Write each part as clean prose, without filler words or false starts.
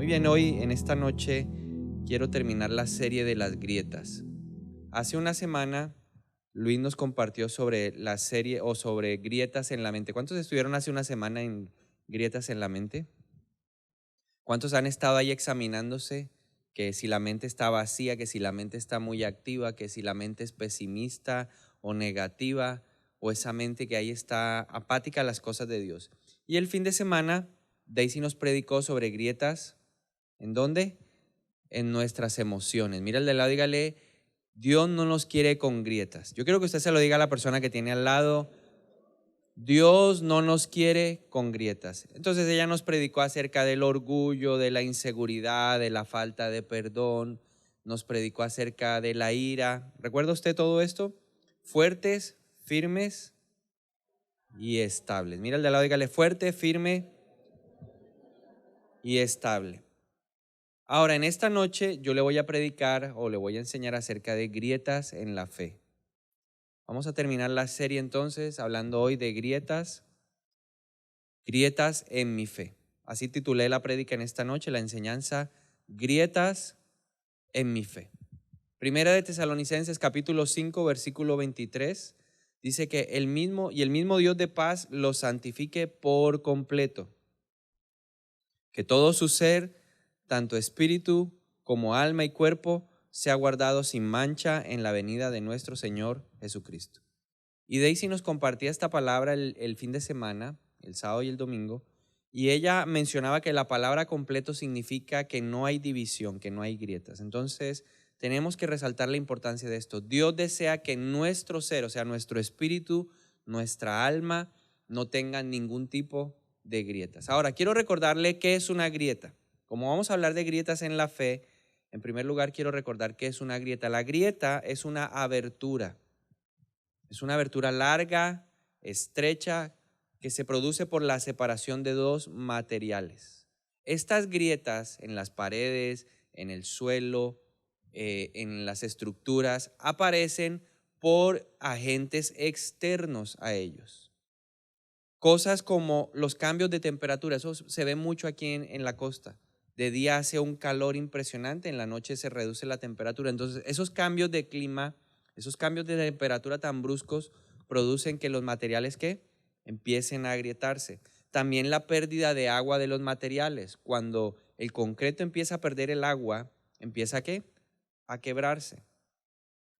Muy bien, hoy en esta noche quiero terminar la serie de las grietas. Hace una semana Luis nos compartió sobre la serie o sobre grietas en la mente. ¿Cuántos estuvieron hace una semana en grietas en la mente? ¿Cuántos han estado ahí examinándose que si la mente está vacía, que si la mente está muy activa, que si la mente es pesimista o negativa, o esa mente que ahí está apática a las cosas de Dios? Y el fin de semana Daisy nos predicó sobre grietas. ¿En dónde? En nuestras emociones. Mira el de al lado, dígale: Dios no nos quiere con grietas. Yo quiero que usted se lo diga a la persona que tiene al lado: Dios no nos quiere con grietas. Entonces ella nos predicó acerca del orgullo, de la inseguridad, de la falta de perdón. Nos predicó acerca de la ira. ¿Recuerda usted todo esto? Fuertes, firmes y estables. Mira el de al lado, dígale: fuerte, firme y estable. Ahora, en esta noche yo le voy a predicar o le voy a enseñar acerca de grietas en la fe. Vamos a terminar la serie entonces hablando hoy de grietas en mi fe. Así titulé la prédica en esta noche, la enseñanza: grietas en mi fe. Primera de Tesalonicenses capítulo 5 versículo 23 dice que el mismo Dios de paz los santifique por completo, que todo su ser, tanto espíritu como alma y cuerpo, sea guardado sin mancha en la venida de nuestro Señor Jesucristo. Y Daisy nos compartía esta palabra el fin de semana, el sábado y el domingo, y ella mencionaba que la palabra completo significa que no hay división, que no hay grietas. Entonces, tenemos que resaltar la importancia de esto. Dios desea que nuestro ser, o sea, nuestro espíritu, nuestra alma, no tengan ningún tipo de grietas. Ahora, quiero recordarle qué es una grieta. Como vamos a hablar de grietas en la fe, en primer lugar quiero recordar qué es una grieta. La grieta es una abertura. Es una abertura larga, estrecha, que se produce por la separación de dos materiales. Estas grietas en las paredes, en el suelo, en las estructuras, aparecen por agentes externos a ellos. Cosas como los cambios de temperatura, eso se ve mucho aquí en la costa. De día hace un calor impresionante, en la noche se reduce la temperatura. Entonces, esos cambios de clima, esos cambios de temperatura tan bruscos producen que los materiales empiecen a agrietarse. También la pérdida de agua de los materiales. Cuando el concreto empieza a perder el agua, empieza a quebrarse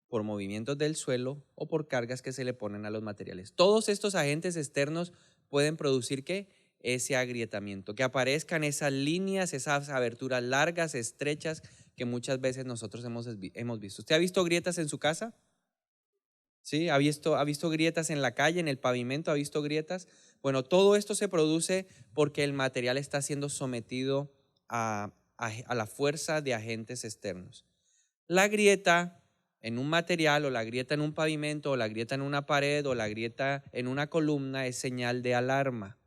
por movimientos del suelo o por cargas que se le ponen a los materiales. Todos estos agentes externos pueden producir ese agrietamiento, que aparezcan esas líneas, esas aberturas largas, estrechas, que muchas veces nosotros hemos visto. ¿Usted ha visto grietas en su casa? ¿Sí? ¿Ha visto grietas en la calle, en el pavimento? ¿Ha visto grietas? Bueno, todo esto se produce porque el material está siendo sometido a la fuerza de agentes externos. La grieta en un material, o la grieta en un pavimento, o la grieta en una pared, o la grieta en una columna es señal de alarma.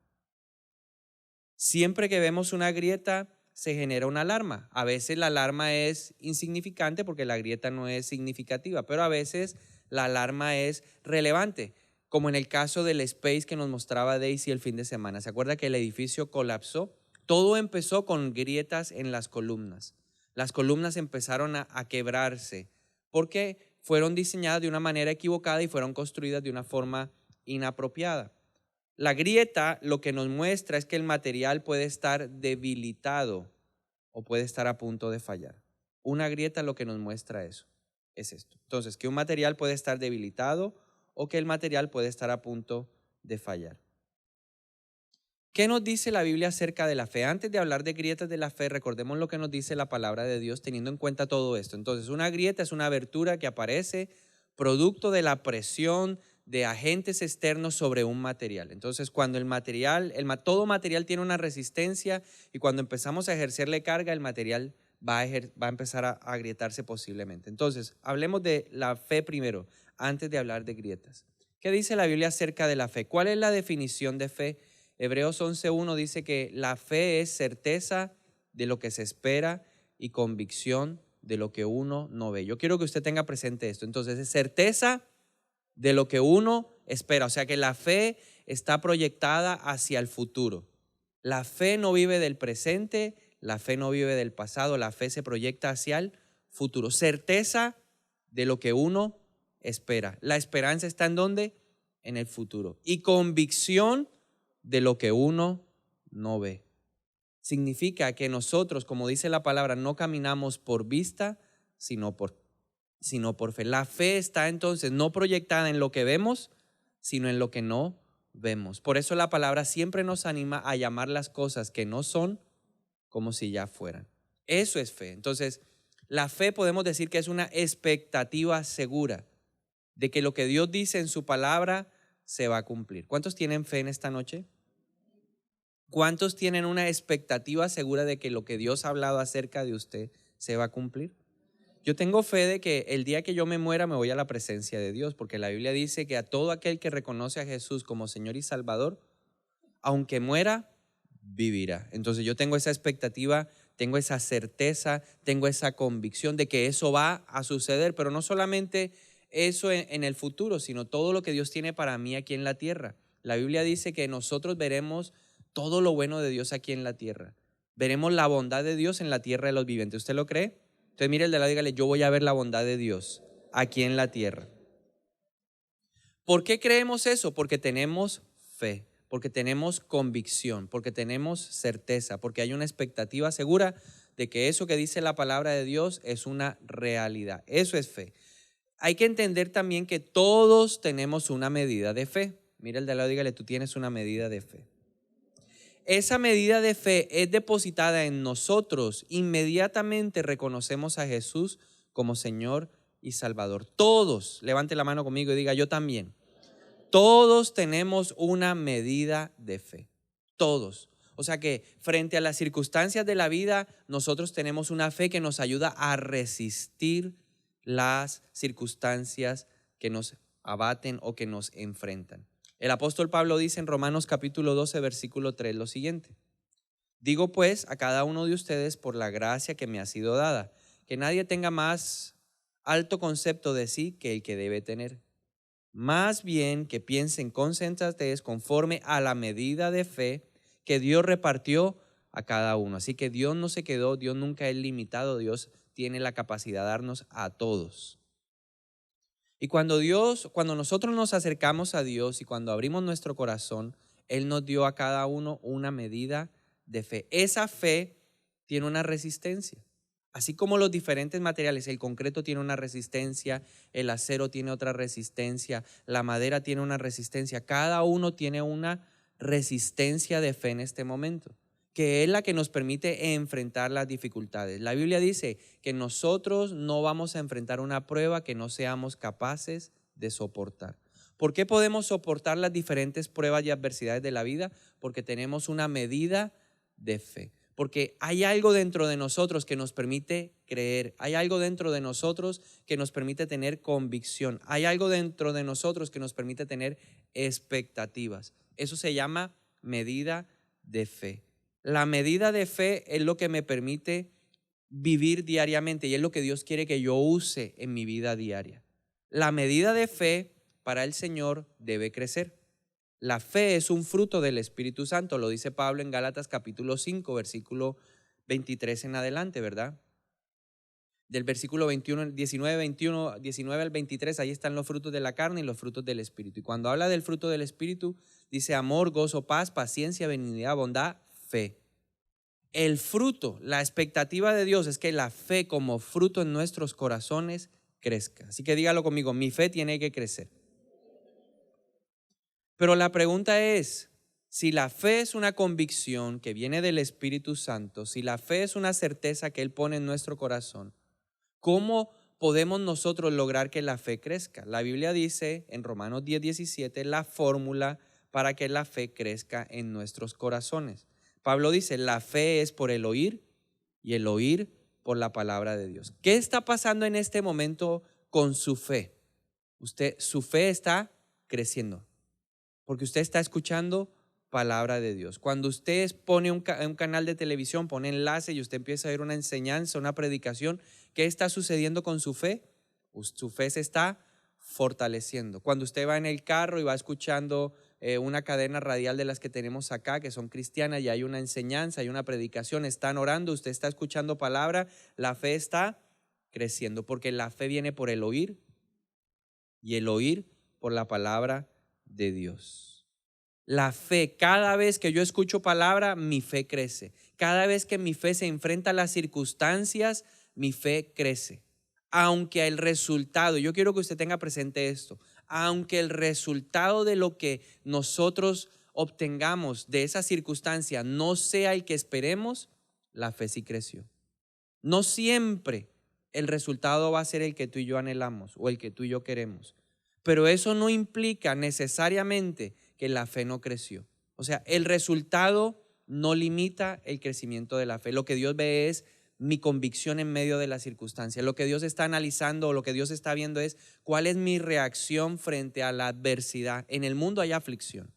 Siempre que vemos una grieta se genera una alarma. A veces la alarma es insignificante porque la grieta no es significativa, pero a veces la alarma es relevante, como en el caso del Space que nos mostraba Daisy el fin de semana. ¿Se acuerda que el edificio colapsó? Todo empezó con grietas en las columnas. Las columnas empezaron a quebrarse porque fueron diseñadas de una manera equivocada y fueron construidas de una forma inapropiada. La grieta lo que nos muestra es que el material puede estar debilitado o puede estar a punto de fallar. Una grieta lo que nos muestra eso es esto. Entonces, que un material puede estar debilitado o que el material puede estar a punto de fallar. ¿Qué nos dice la Biblia acerca de la fe? Antes de hablar de grietas de la fe, recordemos lo que nos dice la palabra de Dios teniendo en cuenta todo esto. Entonces, una grieta es una abertura que aparece producto de la presión de agentes externos sobre un material. Entonces, cuando todo material tiene una resistencia y cuando empezamos a ejercerle carga, el material va a empezar a agrietarse posiblemente. Entonces, hablemos de la fe primero, antes de hablar de grietas. ¿Qué dice la Biblia acerca de la fe? ¿Cuál es la definición de fe? Hebreos 11:1 dice que la fe es certeza de lo que se espera y convicción de lo que uno no ve. Yo quiero que usted tenga presente esto. Entonces, es certeza de lo que uno espera. O sea que la fe está proyectada hacia el futuro. La fe no vive del presente, La fe no vive del pasado, la fe se proyecta hacia el futuro. Certeza de lo que uno espera. La esperanza está ¿en dónde? En el futuro. Y convicción de lo que uno no ve. Significa que nosotros, como dice la palabra, no caminamos por vista, sino por fe. La fe está entonces no proyectada en lo que vemos, sino en lo que no vemos. Por eso la palabra siempre nos anima a llamar las cosas que no son como si ya fueran. Eso es fe. Entonces, la fe podemos decir que es una expectativa segura de que lo que Dios dice en su palabra se va a cumplir. ¿Cuántos tienen fe en esta noche? ¿Cuántos tienen una expectativa segura de que lo que Dios ha hablado acerca de usted se va a cumplir? Yo tengo fe de que el día que yo me muera me voy a la presencia de Dios, porque la Biblia dice que a todo aquel que reconoce a Jesús como Señor y Salvador, aunque muera, vivirá. Entonces yo tengo esa expectativa, tengo esa certeza, tengo esa convicción de que eso va a suceder, pero no solamente eso en el futuro, sino todo lo que Dios tiene para mí aquí en la tierra. La Biblia dice que nosotros veremos todo lo bueno de Dios aquí en la tierra. Veremos la bondad de Dios en la tierra de los vivientes. ¿Usted lo cree? Entonces mire el de lado y dígale, yo voy a ver la bondad de Dios aquí en la tierra. ¿Por qué creemos eso? Porque tenemos fe, porque tenemos convicción, porque tenemos certeza, porque hay una expectativa segura de que eso que dice la palabra de Dios es una realidad. Eso es fe. Hay que entender también que todos tenemos una medida de fe. Mira el de lado y dígale, tú tienes una medida de fe. Esa medida de fe es depositada en nosotros. Inmediatamente reconocemos a Jesús como Señor y Salvador. Todos, levante la mano conmigo y diga, yo también. Todos tenemos una medida de fe. Todos. O sea que frente a las circunstancias de la vida, nosotros tenemos una fe que nos ayuda a resistir las circunstancias que nos abaten o que nos enfrentan. El apóstol Pablo dice en Romanos capítulo 12, versículo 3 lo siguiente. Digo pues a cada uno de ustedes por la gracia que me ha sido dada, que nadie tenga más alto concepto de sí que el que debe tener. Más bien que piensen con sensatez conforme a la medida de fe que Dios repartió a cada uno. Así que Dios no se quedó, Dios nunca es limitado, Dios tiene la capacidad de darnos a todos. Y cuando nosotros nos acercamos a Dios y cuando abrimos nuestro corazón, Él nos dio a cada uno una medida de fe. Esa fe tiene una resistencia. Así como los diferentes materiales, el concreto tiene una resistencia, el acero tiene otra resistencia, la madera tiene una resistencia, cada uno tiene una resistencia de fe en este momento, que es la que nos permite enfrentar las dificultades. La Biblia dice que nosotros no vamos a enfrentar una prueba que no seamos capaces de soportar. ¿Por qué podemos soportar las diferentes pruebas y adversidades de la vida? Porque tenemos una medida de fe. Porque hay algo dentro de nosotros que nos permite creer, hay algo dentro de nosotros que nos permite tener convicción, hay algo dentro de nosotros que nos permite tener expectativas. Eso se llama medida de fe. La medida de fe es lo que me permite vivir diariamente y es lo que Dios quiere que yo use en mi vida diaria. La medida de fe para el Señor debe crecer. La fe es un fruto del Espíritu Santo, lo dice Pablo en Gálatas capítulo 5, versículo 23 en adelante, ¿verdad? Del versículo 19 al 23, ahí están los frutos de la carne y los frutos del Espíritu. Y cuando habla del fruto del Espíritu, dice amor, gozo, paz, paciencia, benignidad, bondad, fe. El fruto, la expectativa de Dios es que la fe como fruto en nuestros corazones crezca. Así que dígalo conmigo, mi fe tiene que crecer. Pero la pregunta es, si la fe es una convicción que viene del Espíritu Santo, si la fe es una certeza que Él pone en nuestro corazón, ¿cómo podemos nosotros lograr que la fe crezca? La Biblia dice en Romanos 10:17 la fórmula para que la fe crezca en nuestros corazones. Pablo dice, la fe es por el oír y el oír por la palabra de Dios. ¿Qué está pasando en este momento con su fe? Su fe está creciendo porque usted está escuchando palabra de Dios. Cuando usted pone un canal de televisión, pone enlace y usted empieza a ver una enseñanza, una predicación, ¿qué está sucediendo con su fe? Su fe se está fortaleciendo. Cuando usted va en el carro y va escuchando una cadena radial de las que tenemos acá, que son cristianas, y hay una enseñanza, hay una predicación, están orando, usted está escuchando palabra, la fe está creciendo, porque la fe viene por el oír y el oír por la palabra de Dios. La fe, cada vez que yo escucho palabra, mi fe crece. Cada vez que mi fe se enfrenta a las circunstancias, mi fe crece. Aunque el resultado, yo quiero que usted tenga presente esto, aunque el resultado de lo que nosotros obtengamos de esa circunstancia no sea el que esperemos, la fe sí creció. No siempre el resultado va a ser el que tú y yo anhelamos o el que tú y yo queremos, pero eso no implica necesariamente que la fe no creció. O sea, el resultado no limita el crecimiento de la fe. Lo que Dios ve es mi convicción en medio de la circunstancia. Lo que Dios está analizando o lo que Dios está viendo es cuál es mi reacción frente a la adversidad. En el mundo hay aflicción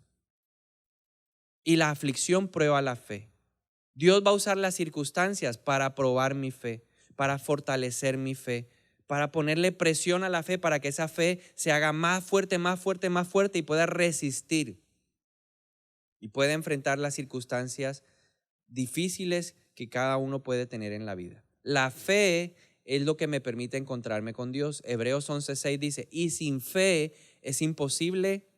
y la aflicción prueba la fe. Dios va a usar las circunstancias para probar mi fe, para fortalecer mi fe, para ponerle presión a la fe, para que esa fe se haga más fuerte, más fuerte, más fuerte y pueda resistir y pueda enfrentar las circunstancias difíciles que cada uno puede tener en la vida. La fe es lo que me permite encontrarme con Dios. Hebreos 11:6 dice, y sin fe es imposible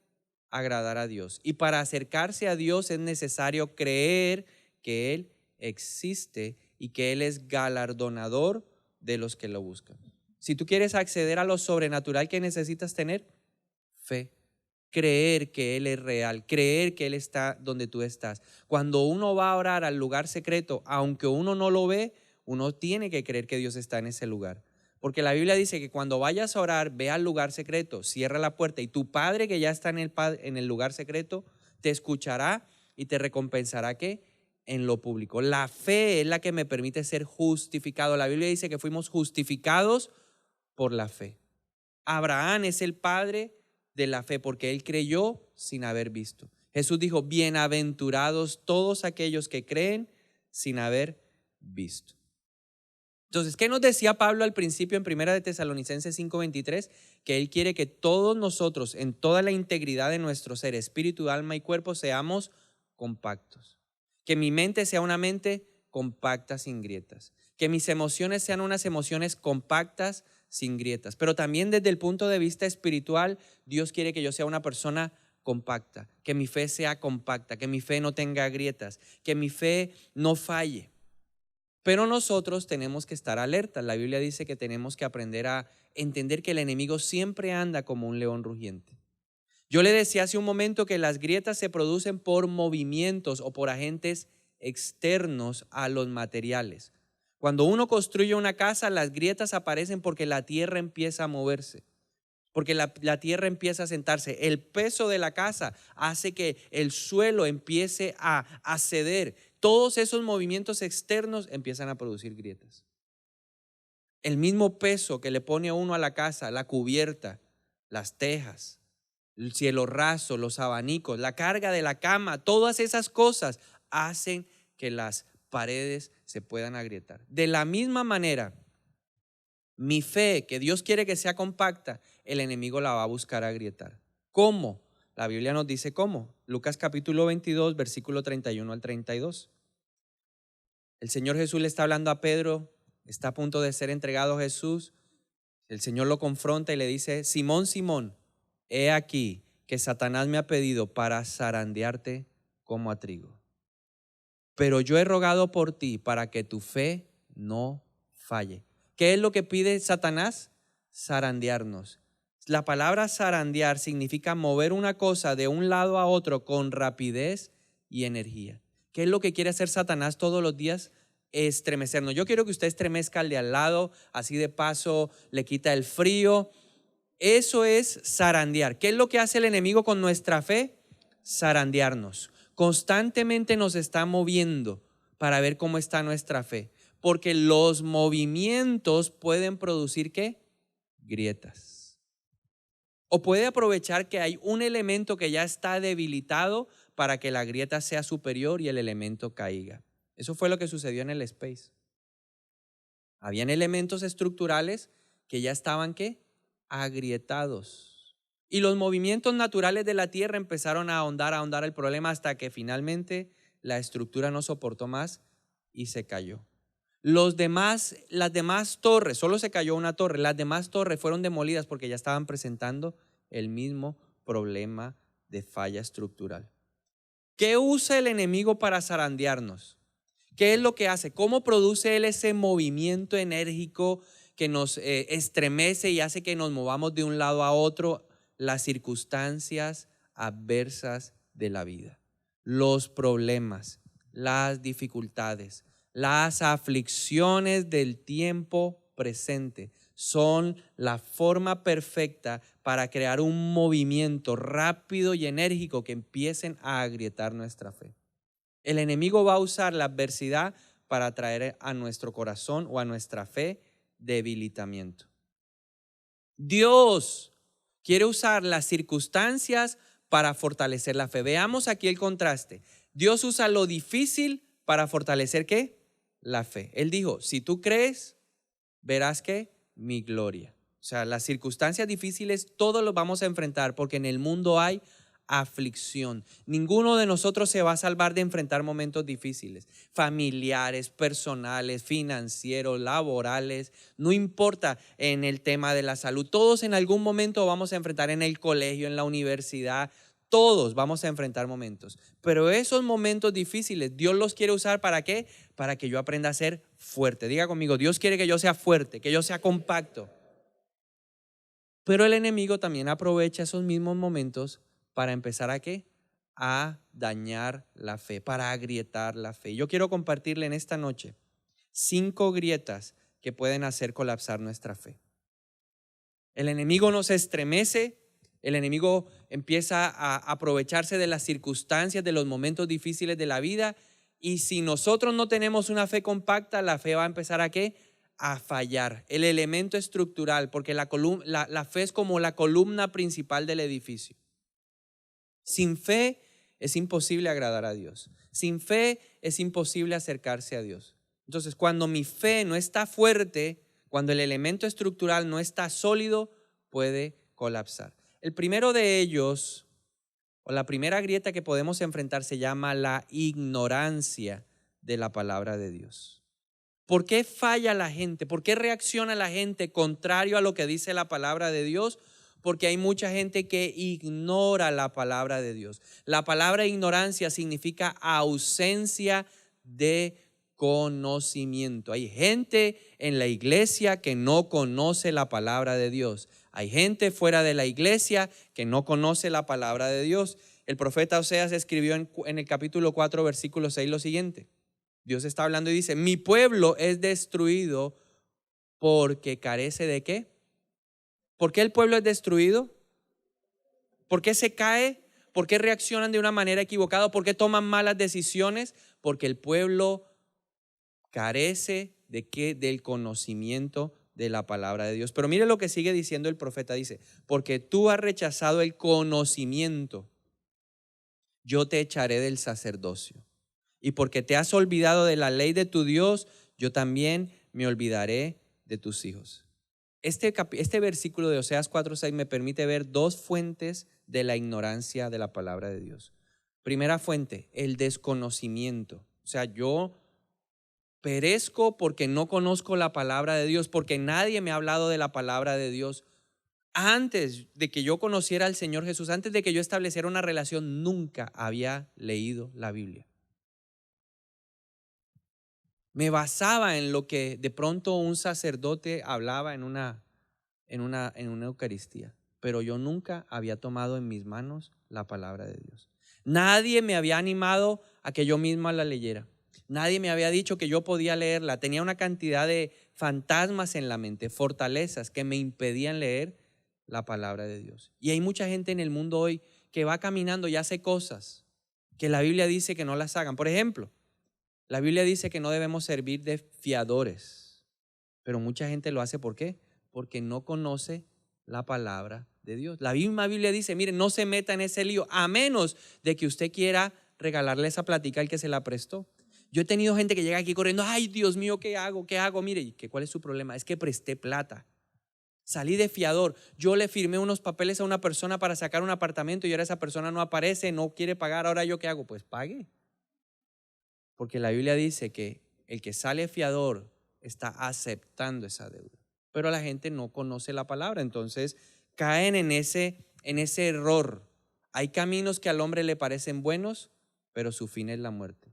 agradar a Dios. Y para acercarse a Dios es necesario creer que Él existe y que Él es galardonador de los que lo buscan. Si tú quieres acceder a lo sobrenatural, ¿qué necesitas tener? Fe. Creer que Él es real, creer que Él está donde tú estás. Cuando uno va a orar al lugar secreto, aunque uno no lo ve, uno tiene que creer que Dios está en ese lugar. Porque la Biblia dice que cuando vayas a orar, ve al lugar secreto, cierra la puerta y tu Padre que ya está en el lugar secreto te escuchará y te recompensará ¿qué? En lo público. La fe es la que me permite ser justificado. La Biblia dice que fuimos justificados por la fe. Abraham es el padre de la fe porque él creyó sin haber visto. Jesús dijo, bienaventurados todos aquellos que creen sin haber visto. Entonces, ¿qué nos decía Pablo al principio en 1 de Tesalonicenses 5:23? Que él quiere que todos nosotros, en toda la integridad de nuestro ser, espíritu, alma y cuerpo, seamos compactos. Que mi mente sea una mente compacta, sin grietas. Que mis emociones sean unas emociones compactas, sin grietas. Pero también desde el punto de vista espiritual, Dios quiere que yo sea una persona compacta, que mi fe sea compacta, que mi fe no tenga grietas, que mi fe no falle. Pero nosotros tenemos que estar alertas. La Biblia dice que tenemos que aprender a entender que el enemigo siempre anda como un león rugiente. Yo le decía hace un momento que las grietas se producen por movimientos o por agentes externos a los materiales. Cuando uno construye una casa, las grietas aparecen porque la tierra empieza a moverse, porque la tierra empieza a sentarse. El peso de la casa hace que el suelo empiece a ceder. Todos esos movimientos externos empiezan a producir grietas. El mismo peso que le pone a uno a la casa, la cubierta, las tejas, el cielo raso, los abanicos, la carga de la cama, todas esas cosas hacen que las paredes se puedan agrietar. De la misma manera, mi fe, que Dios quiere que sea compacta, el enemigo la va a buscar agrietar. ¿Cómo? La Biblia nos dice cómo. Lucas capítulo 22, versículo 31 al 32. El Señor Jesús le está hablando a Pedro, está a punto de ser entregado a Jesús. El Señor lo confronta y le dice, Simón, Simón, he aquí que Satanás me ha pedido para zarandearte como a trigo. Pero yo he rogado por ti para que tu fe no falle. ¿Qué es lo que pide Satanás? Zarandearnos. La palabra zarandear significa mover una cosa de un lado a otro con rapidez y energía. ¿Qué es lo que quiere hacer Satanás todos los días? Estremecernos. Yo quiero que usted estremezca al de al lado, así de paso le quita el frío. Eso es zarandear. ¿Qué es lo que hace el enemigo con nuestra fe? Zarandearnos. Constantemente nos está moviendo para ver cómo está nuestra fe. Porque los movimientos pueden producir ¿qué? Grietas. O puede aprovechar que hay un elemento que ya está debilitado para que la grieta sea superior y el elemento caiga. Eso fue lo que sucedió en el Space. Habían elementos estructurales que ya estaban ¿qué? Agrietados. Y los movimientos naturales de la tierra empezaron a ahondar el problema hasta que finalmente la estructura no soportó más y se cayó. Las demás torres, solo se cayó una torre, las demás torres fueron demolidas porque ya estaban presentando el mismo problema de falla estructural. ¿Qué usa el enemigo para zarandearnos? ¿Qué es lo que hace? ¿Cómo produce él ese movimiento enérgico que nos estremece y hace que nos movamos de un lado a otro? Las circunstancias adversas de la vida, los problemas, las dificultades, las aflicciones del tiempo presente son la forma perfecta para crear un movimiento rápido y enérgico que empiecen a agrietar nuestra fe. El enemigo va a usar la adversidad para traer a nuestro corazón o a nuestra fe debilitamiento. Dios quiere usar las circunstancias para fortalecer la fe. Veamos aquí el contraste. Dios usa lo difícil para fortalecer ¿qué? La fe. Él dijo, si tú crees, verás que mi gloria. O sea, las circunstancias difíciles todos los vamos a enfrentar porque en el mundo hay aflicción. Ninguno de nosotros se va a salvar de enfrentar momentos difíciles, familiares, personales, financieros, laborales, no importa en el tema de la salud. Todos en algún momento vamos a enfrentar en el colegio, en la universidad, todos vamos a enfrentar momentos. Pero esos momentos difíciles, Dios los quiere usar ¿para qué? Para que yo aprenda a ser fuerte. Diga conmigo, Dios quiere que yo sea fuerte, que yo sea compacto. Pero el enemigo también aprovecha esos mismos momentos para empezar ¿a qué? A dañar la fe, para agrietar la fe. Yo quiero compartirle en esta noche 5 grietas que pueden hacer colapsar nuestra fe. El enemigo nos estremece, el enemigo empieza a aprovecharse de las circunstancias, de los momentos difíciles de la vida, y si nosotros no tenemos una fe compacta, la fe va a empezar ¿a qué? A fallar. El elemento estructural, porque la fe es como la columna principal del edificio. Sin fe es imposible agradar a Dios. Sin fe es imposible acercarse a Dios. Entonces, cuando mi fe no está fuerte, cuando el elemento estructural no está sólido, puede colapsar. El primero de ellos, o la primera grieta que podemos enfrentar, se llama la ignorancia de la palabra de Dios. ¿Por qué falla la gente? ¿Por qué reacciona la gente contrario a lo que dice la palabra de Dios? Porque hay mucha gente que ignora la palabra de Dios. La palabra ignorancia significa ausencia de conocimiento. Hay gente en la iglesia que no conoce la palabra de Dios. Hay gente fuera de la iglesia que no conoce la palabra de Dios. El profeta Oseas escribió en el capítulo 4, versículo 6 lo siguiente. Dios está hablando y dice, mi pueblo es destruido porque carece ¿de qué? ¿Por qué el pueblo es destruido? ¿Por qué se cae? ¿Por qué reaccionan de una manera equivocada? ¿Por qué toman malas decisiones? Porque el pueblo carece ¿de qué? Del conocimiento de la palabra de Dios. Pero mire lo que sigue diciendo el profeta, dice, porque tú has rechazado el conocimiento, yo te echaré del sacerdocio. Y porque te has olvidado de la ley de tu Dios, yo también me olvidaré de tus hijos. Este versículo de Oseas 4:6 me permite ver 2 fuentes de la ignorancia de la palabra de Dios. Primera fuente, el desconocimiento. O sea, yo perezco porque no conozco la palabra de Dios, porque nadie me ha hablado de la palabra de Dios. Antes de que yo conociera al Señor Jesús, antes de que yo estableciera una relación, nunca había leído la Biblia. Me basaba en lo que de pronto un sacerdote hablaba en una Eucaristía, pero yo nunca había tomado en mis manos la palabra de Dios. Nadie me había animado a que yo misma la leyera. Nadie me había dicho que yo podía leerla. Tenía una cantidad de fantasmas en la mente, fortalezas que me impedían leer la palabra de Dios. Y hay mucha gente en el mundo hoy que va caminando y hace cosas que la Biblia dice que no las hagan. Por ejemplo, la Biblia dice que no debemos servir de fiadores, pero mucha gente lo hace. ¿Por qué? Porque no conoce la palabra de Dios. La misma Biblia dice, mire, no se meta en ese lío, a menos de que usted quiera regalarle esa plática al que se la prestó. Yo he tenido gente que llega aquí corriendo, ay Dios mío, ¿qué hago? ¿Qué hago? Mire, ¿cuál es su problema? Es que presté plata. Salí de fiador. Yo le firmé unos papeles a una persona para sacar un apartamento y ahora esa persona no aparece, no quiere pagar. Ahora ¿yo qué hago? Pues pague. Porque la Biblia dice que el que sale fiador está aceptando esa deuda. Pero la gente no conoce la palabra, entonces caen en ese error. Hay caminos que al hombre le parecen buenos, pero su fin es la muerte.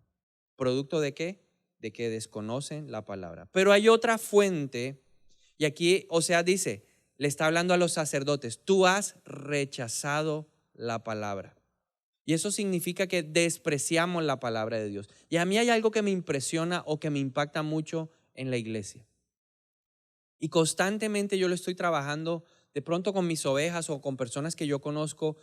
¿Producto de qué? De que desconocen la palabra. Pero hay otra fuente, y aquí Oseas dice, le está hablando a los sacerdotes, tú has rechazado la palabra. Y eso significa que despreciamos la palabra de Dios. Y a mí hay algo que me impresiona o que me impacta mucho en la iglesia. Y constantemente yo lo estoy trabajando de pronto con mis ovejas o con personas que yo conozco,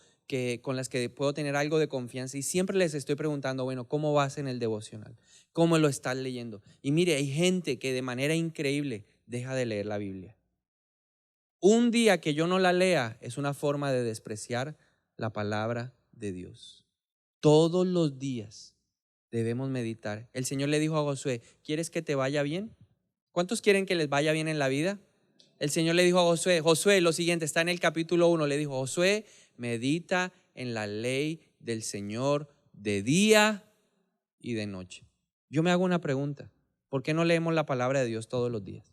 con las que puedo tener algo de confianza. Y siempre les estoy preguntando, bueno, ¿cómo vas en el devocional? ¿Cómo lo estás leyendo? Y mire, hay gente que de manera increíble deja de leer la Biblia. Un día que yo no la lea es una forma de despreciar la palabra de Dios. Todos los días debemos meditar. El Señor le dijo a Josué, ¿quieres que te vaya bien? ¿Cuántos quieren que les vaya bien en la vida? El Señor le dijo a Josué, Josué, lo siguiente, está en el capítulo 1, le dijo, Josué, medita en la ley del Señor de día y de noche. Yo me hago una pregunta, ¿por qué no leemos la palabra de Dios todos los días?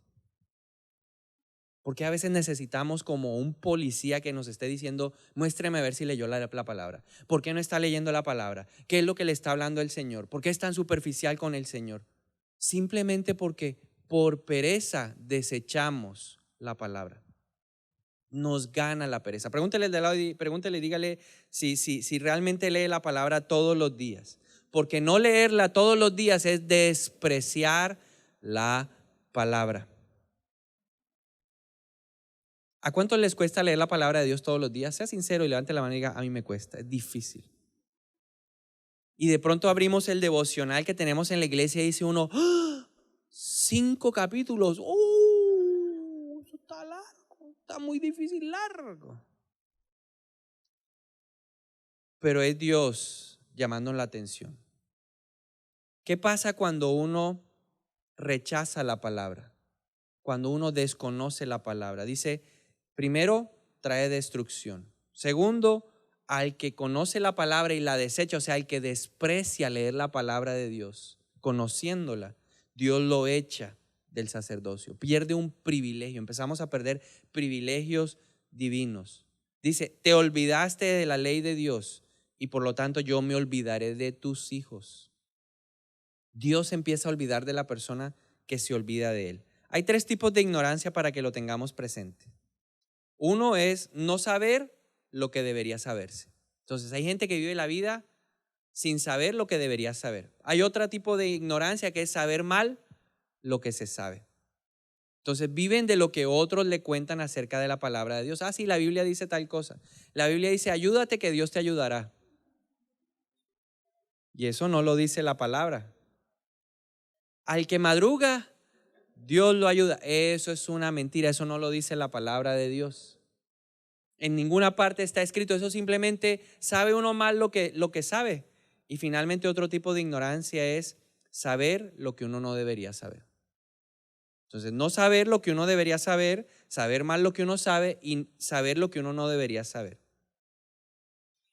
Porque a veces necesitamos como un policía que nos esté diciendo, muéstreme a ver si leyó la palabra. ¿Por qué no está leyendo la palabra? ¿Qué es lo que le está hablando el Señor? ¿Por qué es tan superficial con el Señor? Simplemente porque por pereza desechamos la palabra. Nos gana la pereza. Pregúntele de lado y pregúntele, dígale si realmente lee la palabra todos los días. Porque no leerla todos los días es despreciar la palabra. ¿A cuánto les cuesta leer la palabra de Dios todos los días? Sea sincero y levante la mano y diga, a mí me cuesta, es difícil. Y de pronto abrimos el devocional que tenemos en la iglesia y dice uno, ¡ah! 5 capítulos. Eso está largo, está muy difícil, largo. Pero es Dios llamándonos la atención. ¿Qué pasa cuando uno rechaza la palabra? Cuando uno desconoce la palabra. Dice, primero, trae destrucción. Segundo, al que conoce la palabra y la desecha, o sea, al que desprecia leer la palabra de Dios, conociéndola, Dios lo echa del sacerdocio. Pierde un privilegio. Empezamos a perder privilegios divinos. Dice, te olvidaste de la ley de Dios y por lo tanto yo me olvidaré de tus hijos. Dios empieza a olvidar de la persona que se olvida de él. Hay 3 tipos de ignorancia para que lo tengamos presente. Uno es no saber lo que debería saberse. Entonces hay gente que vive la vida sin saber lo que debería saber. Hay otro tipo de ignorancia que es saber mal lo que se sabe. Entonces viven de lo que otros le cuentan acerca de la palabra de Dios. Ah, sí, la Biblia dice tal cosa. La Biblia dice, ayúdate que Dios te ayudará. Y eso no lo dice la palabra. Al que madruga, Dios lo ayuda. Eso es una mentira, eso no lo dice la palabra de Dios. En ninguna parte está escrito, eso simplemente sabe uno mal lo que sabe. Y finalmente otro tipo de ignorancia es saber lo que uno no debería saber. Entonces, no saber lo que uno debería saber, saber mal lo que uno sabe y saber lo que uno no debería saber.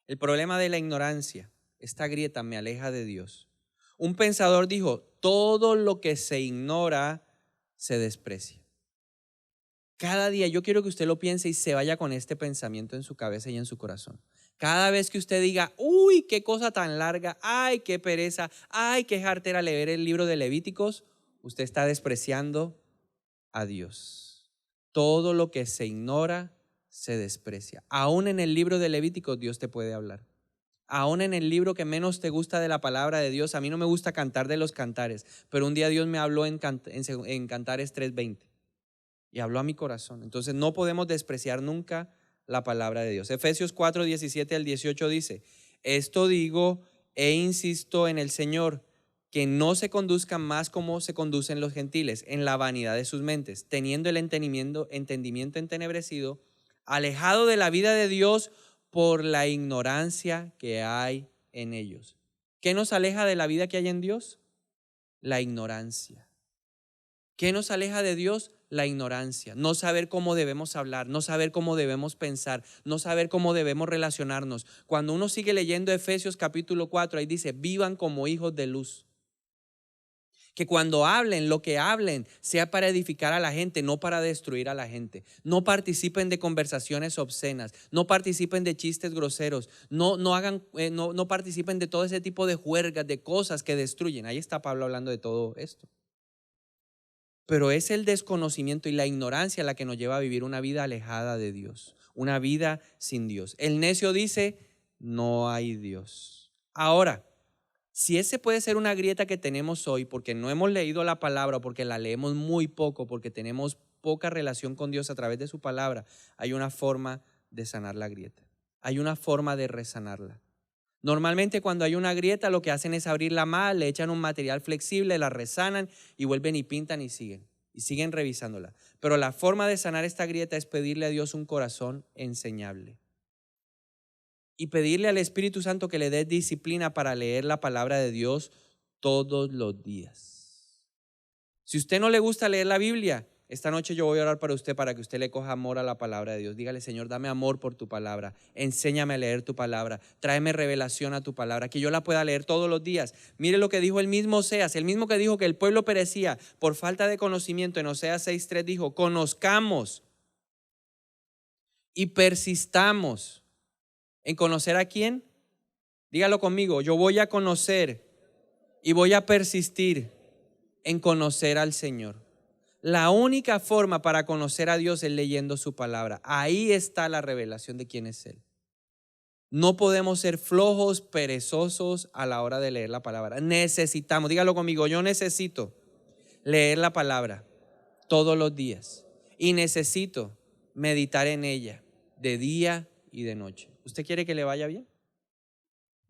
El problema de la ignorancia, esta grieta me aleja de Dios. Un pensador dijo, todo lo que se ignora se desprecia. Cada día yo quiero que usted lo piense y se vaya con este pensamiento en su cabeza y en su corazón. Cada vez que usted diga, uy, qué cosa tan larga, ay, qué pereza, ay, qué jartera leer el libro de Levíticos, usted está despreciando a Dios. Todo lo que se ignora se desprecia. Aún en el libro de Levíticos Dios te puede hablar. Aún en el libro que menos te gusta de la palabra de Dios, a mí no me gusta cantar de los cantares, pero un día Dios me habló en Cantares 3:20 y habló a mi corazón. Entonces no podemos despreciar nunca la palabra de Dios. Efesios 4:17 al 18 dice, esto digo e insisto en el Señor, que no se conduzcan más como se conducen los gentiles, en la vanidad de sus mentes, teniendo el entendimiento entenebrecido, alejado de la vida de Dios por la ignorancia que hay en ellos. ¿Qué nos aleja de la vida que hay en Dios? La ignorancia. ¿Qué nos aleja de Dios? La ignorancia, no saber cómo debemos hablar, no saber cómo debemos pensar, no saber cómo debemos relacionarnos. Cuando uno sigue leyendo Efesios capítulo 4, ahí dice, vivan como hijos de luz. Que cuando hablen, lo que hablen sea para edificar a la gente, no para destruir a la gente. No participen de conversaciones obscenas, no participen de chistes groseros, no participen de todo ese tipo de juergas, de cosas que destruyen. Ahí está Pablo hablando de todo esto. Pero es el desconocimiento y la ignorancia la que nos lleva a vivir una vida alejada de Dios, una vida sin Dios. El necio dice, no hay Dios. Ahora, si ese puede ser una grieta que tenemos hoy porque no hemos leído la palabra, porque la leemos muy poco, porque tenemos poca relación con Dios a través de su palabra, hay una forma de sanar la grieta. Hay una forma de resanarla. Normalmente cuando hay una grieta lo que hacen es abrirla más, le echan un material flexible, la resanan y vuelven y pintan y siguen revisándola. Pero la forma de sanar esta grieta es pedirle a Dios un corazón enseñable y pedirle al Espíritu Santo que le dé disciplina para leer la palabra de Dios todos los días. Si a usted no le gusta leer la Biblia, esta noche yo voy a orar para usted para que usted le coja amor a la palabra de Dios. Dígale, Señor, dame amor por tu palabra. Enséñame a leer tu palabra. Tráeme revelación a tu palabra, que yo la pueda leer todos los días. Mire lo que dijo el mismo Oseas, el mismo que dijo que el pueblo perecía por falta de conocimiento. En Oseas 6:3 dijo, conozcamos y persistamos en conocer a quién. Dígalo conmigo, yo voy a conocer y voy a persistir en conocer al Señor. La única forma para conocer a Dios es leyendo su palabra. Ahí está la revelación de quién es Él. No podemos ser flojos, perezosos a la hora de leer la palabra. Necesitamos, dígalo conmigo, yo necesito leer la palabra todos los días y necesito meditar en ella de día y de noche. ¿Usted quiere que le vaya bien?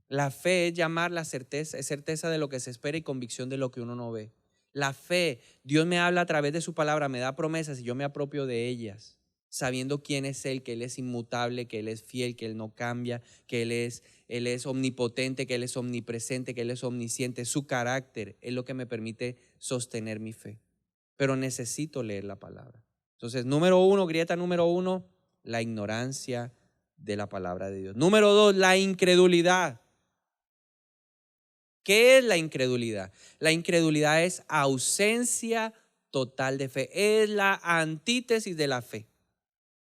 La fe es llamar la certeza, es certeza de lo que se espera y convicción de lo que uno no ve. La fe, Dios me habla a través de su palabra, me da promesas y yo me apropio de ellas, sabiendo quién es Él, que Él es inmutable, que Él es fiel, que Él no cambia, que Él es omnipotente, que Él es omnipresente, que Él es omnisciente. Su carácter es lo que me permite sostener mi fe. Pero necesito leer la palabra. Entonces, grieta número uno, la ignorancia de la palabra de Dios. Número dos, la incredulidad. ¿Qué es la incredulidad? La incredulidad es ausencia total de fe. Es la antítesis de la fe.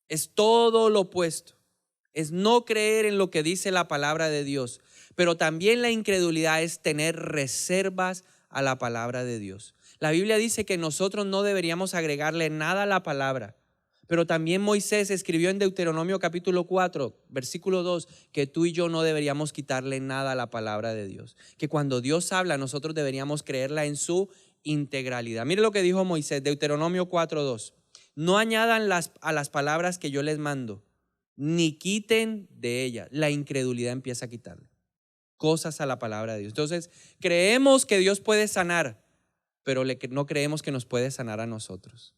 Es todo lo opuesto. Es no creer en lo que dice la palabra de Dios. Pero también la incredulidad es tener reservas a la palabra de Dios. La Biblia dice que nosotros no deberíamos agregarle nada a la palabra. Pero también Moisés escribió en Deuteronomio capítulo 4, versículo 2, que tú y yo no deberíamos quitarle nada a la palabra de Dios. Que cuando Dios habla, nosotros deberíamos creerla en su integralidad. Mire lo que dijo Moisés, Deuteronomio 4, 2. No añadan a las palabras que yo les mando, ni quiten de ellas. La incredulidad empieza a quitarle cosas a la palabra de Dios. Entonces, creemos que Dios puede sanar, pero no creemos que nos puede sanar a nosotros.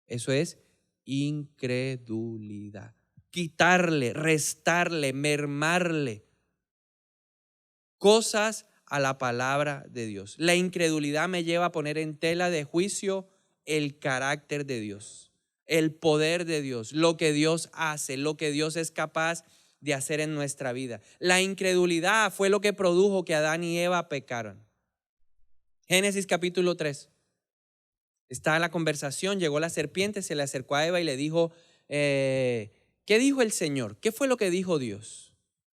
Eso es incredulidad. Quitarle, restarle, mermarle cosas a la palabra de Dios. La incredulidad me lleva a poner en tela de juicio el carácter de Dios, el poder de Dios, lo que Dios hace, lo que Dios es capaz de hacer en nuestra vida. La incredulidad fue lo que produjo que Adán y Eva pecaron. Génesis capítulo 3. Está en la conversación, llegó la serpiente, se le acercó a Eva y le dijo, ¿qué dijo el Señor? ¿Qué fue lo que dijo Dios?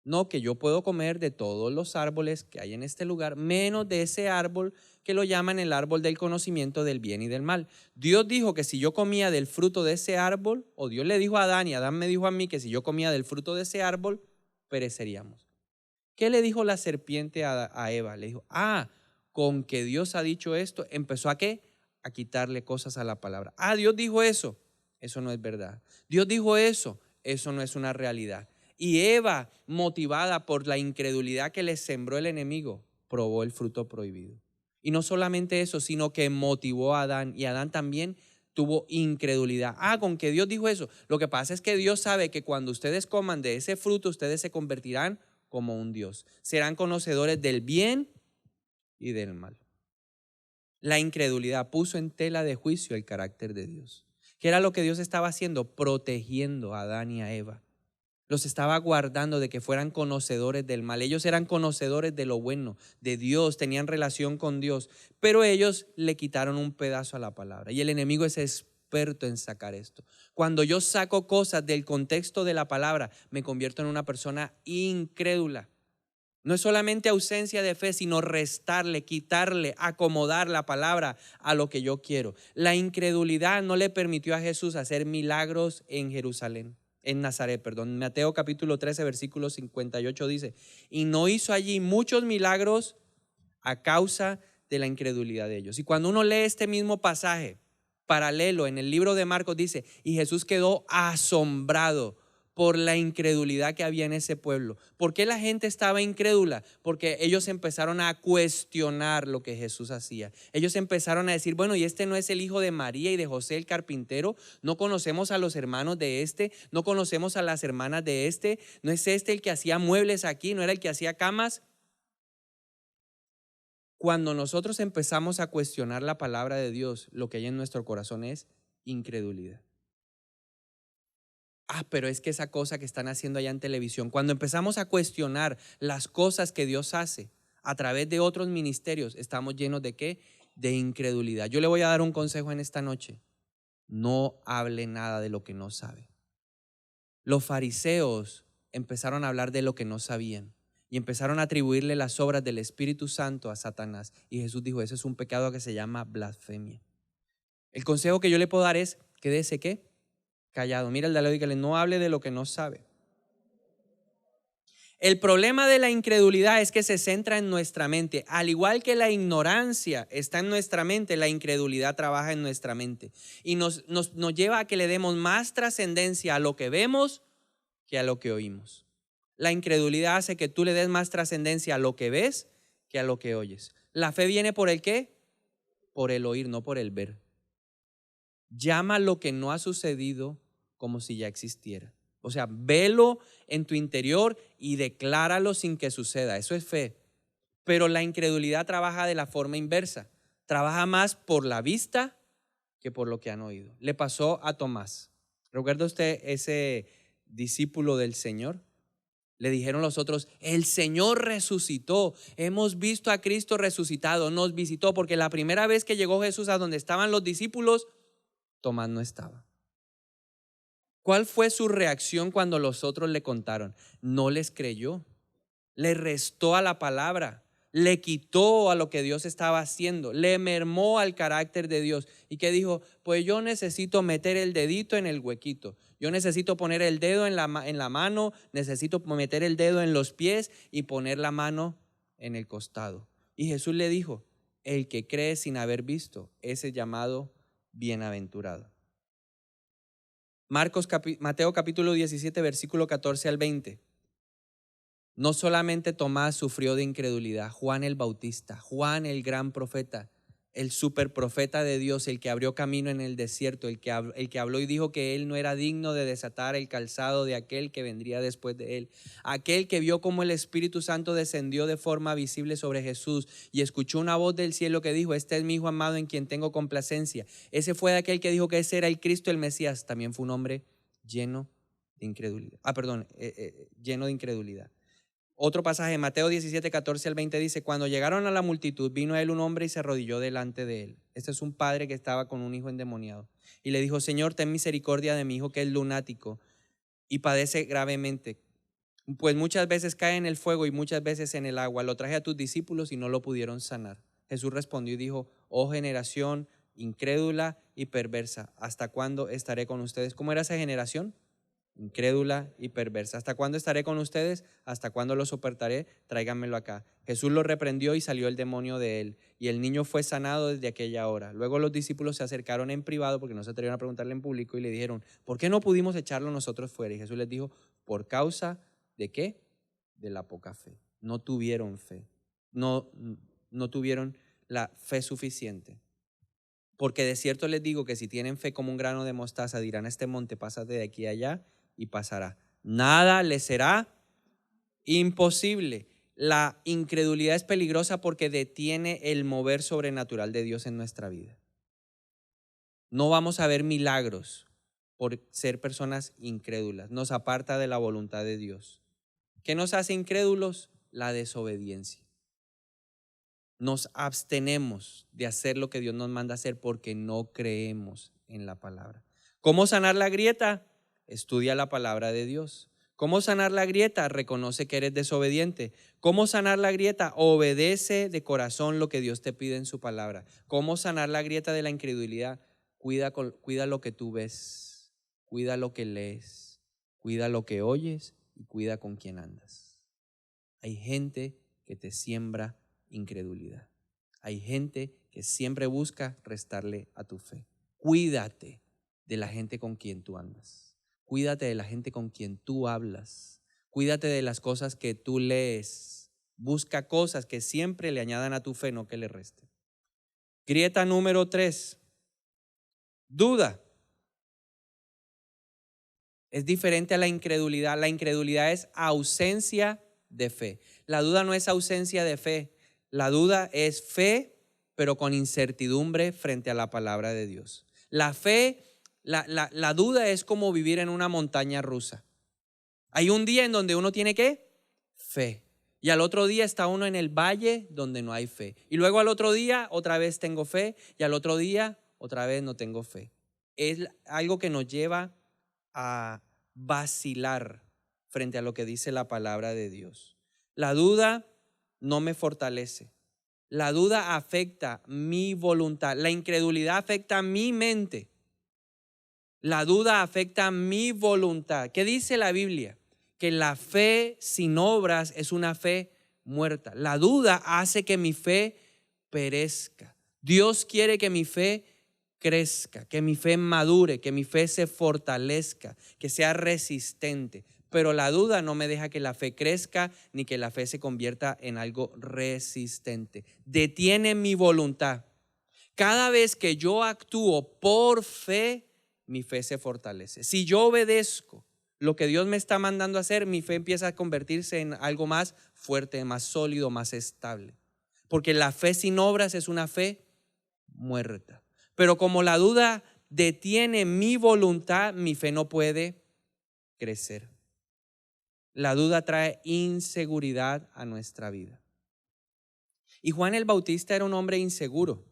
No, que yo puedo comer de todos los árboles que hay en este lugar, menos de ese árbol que lo llaman el árbol del conocimiento del bien y del mal. Dios dijo que si yo comía del fruto de ese árbol, o Dios le dijo a Adán y Adán me dijo a mí que si yo comía del fruto de ese árbol, pereceríamos. ¿Qué le dijo la serpiente a Eva? Le dijo, con que Dios ha dicho esto, ¿empezó a qué? A quitarle cosas a la palabra. Dios dijo eso. Eso no es verdad. Dios dijo eso. Eso no es una realidad. Y Eva, motivada por la incredulidad que le sembró el enemigo, probó el fruto prohibido. Y no solamente eso, sino que motivó a Adán. Y Adán también tuvo incredulidad. Con que Dios dijo eso. Lo que pasa es que Dios sabe que cuando ustedes coman de ese fruto, ustedes se convertirán como un Dios. Serán conocedores del bien y del mal. La incredulidad puso en tela de juicio el carácter de Dios. ¿Qué era lo que Dios estaba haciendo? Protegiendo a Adán y a Eva. Los estaba guardando de que fueran conocedores del mal. Ellos eran conocedores de lo bueno, de Dios, tenían relación con Dios, pero ellos le quitaron un pedazo a la palabra. Y el enemigo es experto en sacar esto. Cuando yo saco cosas del contexto de la palabra, me convierto en una persona incrédula. No es solamente ausencia de fe, sino restarle, quitarle, acomodar la palabra a lo que yo quiero. La incredulidad no le permitió a Jesús hacer milagros en Jerusalén, en Nazaret, perdón. Mateo capítulo 13, versículo 58 dice, y no hizo allí muchos milagros a causa de la incredulidad de ellos. Y cuando uno lee este mismo pasaje paralelo en el libro de Marcos dice, y Jesús quedó asombrado por la incredulidad que había en ese pueblo. ¿Por qué la gente estaba incrédula? Porque ellos empezaron a cuestionar lo que Jesús hacía. Ellos empezaron a decir, bueno, ¿y este no es el hijo de María y de José el carpintero? ¿No conocemos a los hermanos de este? ¿No conocemos a las hermanas de este? ¿No es este el que hacía muebles aquí? ¿No era el que hacía camas? Cuando nosotros empezamos a cuestionar la palabra de Dios, lo que hay en nuestro corazón es incredulidad. Pero es que esa cosa que están haciendo allá en televisión, cuando empezamos a cuestionar las cosas que Dios hace a través de otros ministerios, estamos llenos de ¿qué? De incredulidad. Yo le voy a dar un consejo en esta noche. No hable nada de lo que no sabe. Los fariseos empezaron a hablar de lo que no sabían y empezaron a atribuirle las obras del Espíritu Santo a Satanás. Y Jesús dijo, ese es un pecado que se llama blasfemia. El consejo que yo le puedo dar es, quédese ¿qué? Callado. Mira el de al lado y dígale, no hable de lo que no sabe. El problema de la incredulidad es que se centra en nuestra mente. Al igual que la ignorancia está en nuestra mente, la incredulidad trabaja en nuestra mente. Y nos lleva a que le demos más trascendencia a lo que vemos que a lo que oímos. La incredulidad hace que tú le des más trascendencia a lo que ves que a lo que oyes. La fe viene por el ¿qué? Por el oír, no por el ver. Llama lo que no ha sucedido como si ya existiera. O sea, velo en tu interior y decláralo sin que suceda. Eso es fe. Pero la incredulidad trabaja de la forma inversa. Trabaja más por la vista que por lo que han oído. Le pasó a Tomás. ¿Recuerda usted ese discípulo del Señor? Le dijeron los otros, el Señor resucitó, hemos visto a Cristo resucitado, nos visitó, porque la primera vez que llegó Jesús a donde estaban los discípulos, Tomás no estaba. ¿Cuál fue su reacción cuando los otros le contaron? No les creyó, le restó a la palabra, le quitó a lo que Dios estaba haciendo, le mermó al carácter de Dios. ¿Y qué dijo? Pues yo necesito meter el dedito en el huequito, yo necesito poner el dedo en la mano, necesito meter el dedo en los pies y poner la mano en el costado. Y Jesús le dijo, el que cree sin haber visto, ese es llamado bienaventurado. Mateo capítulo 17, versículo 14 al 20. No solamente Tomás sufrió de incredulidad, Juan el Bautista, Juan el gran profeta, el superprofeta de Dios, el que abrió camino en el desierto, el que habló y dijo que él no era digno de desatar el calzado de aquel que vendría después de él, aquel que vio cómo el Espíritu Santo descendió de forma visible sobre Jesús y escuchó una voz del cielo que dijo, este es mi Hijo amado en quien tengo complacencia. Ese fue aquel que dijo que ese era el Cristo, el Mesías. También fue un hombre lleno de incredulidad. Lleno de incredulidad. Otro pasaje, Mateo 17, 14 al 20 dice, cuando llegaron a la multitud, vino a él un hombre y se arrodilló delante de él. Este es un padre que estaba con un hijo endemoniado. Y le dijo, Señor, ten misericordia de mi hijo que es lunático y padece gravemente. Pues muchas veces cae en el fuego y muchas veces en el agua. Lo traje a tus discípulos y no lo pudieron sanar. Jesús respondió y dijo, oh generación incrédula y perversa, ¿hasta cuándo estaré con ustedes? ¿Cómo era esa generación? Incrédula y perversa. ¿Hasta cuándo estaré con ustedes? ¿Hasta cuándo lo soportaré? Tráiganmelo acá. Jesús lo reprendió y salió el demonio de él. Y el niño fue sanado desde aquella hora. Luego los discípulos se acercaron en privado porque no se atrevieron a preguntarle en público y le dijeron, ¿por qué no pudimos echarlo nosotros fuera? Y Jesús les dijo, ¿por causa de qué? De la poca fe. No tuvieron fe. No tuvieron la fe suficiente. Porque de cierto les digo que si tienen fe como un grano de mostaza, dirán a este monte, pásate de aquí a allá y pasará. Nada les será imposible. La incredulidad es peligrosa porque detiene el mover sobrenatural de Dios en nuestra vida. No vamos a ver milagros por ser personas incrédulas. Nos aparta de la voluntad de Dios. ¿Qué nos hace incrédulos? La desobediencia. Nos abstenemos de hacer lo que Dios nos manda hacer porque no creemos en la palabra. ¿Cómo sanar la grieta? Estudia la palabra de Dios. ¿Cómo sanar la grieta? Reconoce que eres desobediente. ¿Cómo sanar la grieta? Obedece de corazón lo que Dios te pide en su palabra. ¿Cómo sanar la grieta de la incredulidad? Cuida lo que tú ves, cuida lo que lees, cuida lo que oyes y cuida con quién andas. Hay gente que te siembra incredulidad. Hay gente que siempre busca restarle a tu fe. Cuídate de la gente con quien tú andas. Cuídate de la gente con quien tú hablas. Cuídate de las cosas que tú lees. Busca cosas que siempre le añadan a tu fe, no que le resten. Grieta número 3. Duda. Es diferente a la incredulidad. La incredulidad es ausencia de fe. La duda no es ausencia de fe. La duda es fe, pero con incertidumbre frente a la palabra de Dios. La fe, la duda es como vivir en una montaña rusa. Hay un día en donde uno tiene ¿qué? Fe. Y al otro día está uno en el valle donde no hay fe. Y luego al otro día otra vez tengo fe y al otro día otra vez no tengo fe. Es algo que nos lleva a vacilar frente a lo que dice la palabra de Dios. La duda no me fortalece. La duda afecta mi voluntad. La incredulidad afecta mi mente. La duda afecta mi voluntad. ¿Qué dice la Biblia? Que la fe sin obras es una fe muerta. La duda hace que mi fe perezca. Dios quiere que mi fe crezca, que mi fe madure, que mi fe se fortalezca, que sea resistente. Pero la duda no me deja que la fe crezca ni que la fe se convierta en algo resistente. Detiene mi voluntad. Cada vez que yo actúo por fe, mi fe se fortalece. Si yo obedezco lo que Dios me está mandando a hacer, mi fe empieza a convertirse en algo más fuerte, más sólido, más estable. Porque la fe sin obras es una fe muerta. Pero como la duda detiene mi voluntad, mi fe no puede crecer. La duda trae inseguridad a nuestra vida. Y Juan el Bautista era un hombre inseguro.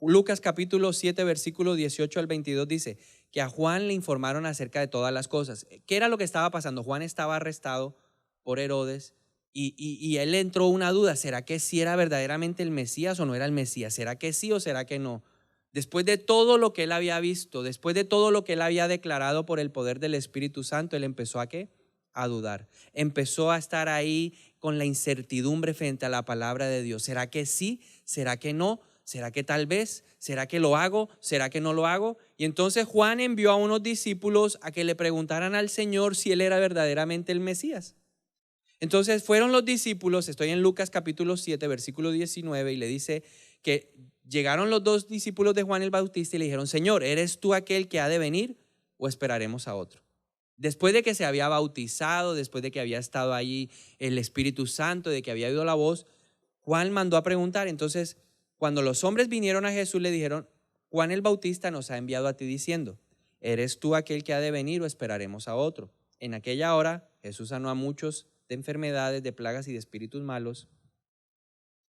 Lucas capítulo 7, versículo 18 al 22 dice que a Juan le informaron acerca de todas las cosas. ¿Qué era lo que estaba pasando? Juan estaba arrestado por Herodes y él le entró una duda. ¿Será que sí era verdaderamente el Mesías o no era el Mesías? ¿Será que sí o será que no? Después de todo lo que él había visto, después de todo lo que él había declarado por el poder del Espíritu Santo, él empezó ¿a qué? A dudar. Empezó a estar ahí con la incertidumbre frente a la palabra de Dios. ¿Será que sí? ¿Será que no? ¿Será que tal vez? ¿Será que lo hago? ¿Será que no lo hago? Y entonces Juan envió a unos discípulos a que le preguntaran al Señor si él era verdaderamente el Mesías. Entonces fueron los discípulos, estoy en Lucas capítulo 7, versículo 19, y le dice que llegaron los dos discípulos de Juan el Bautista y le dijeron: Señor, ¿eres tú aquel que ha de venir o esperaremos a otro? Después de que se había bautizado, después de que había estado allí el Espíritu Santo, de que había oído la voz, Juan mandó a preguntar. Entonces, cuando los hombres vinieron a Jesús, le dijeron: Juan el Bautista nos ha enviado a ti diciendo: ¿eres tú aquel que ha de venir o esperaremos a otro? En aquella hora Jesús sanó a muchos de enfermedades, de plagas y de espíritus malos,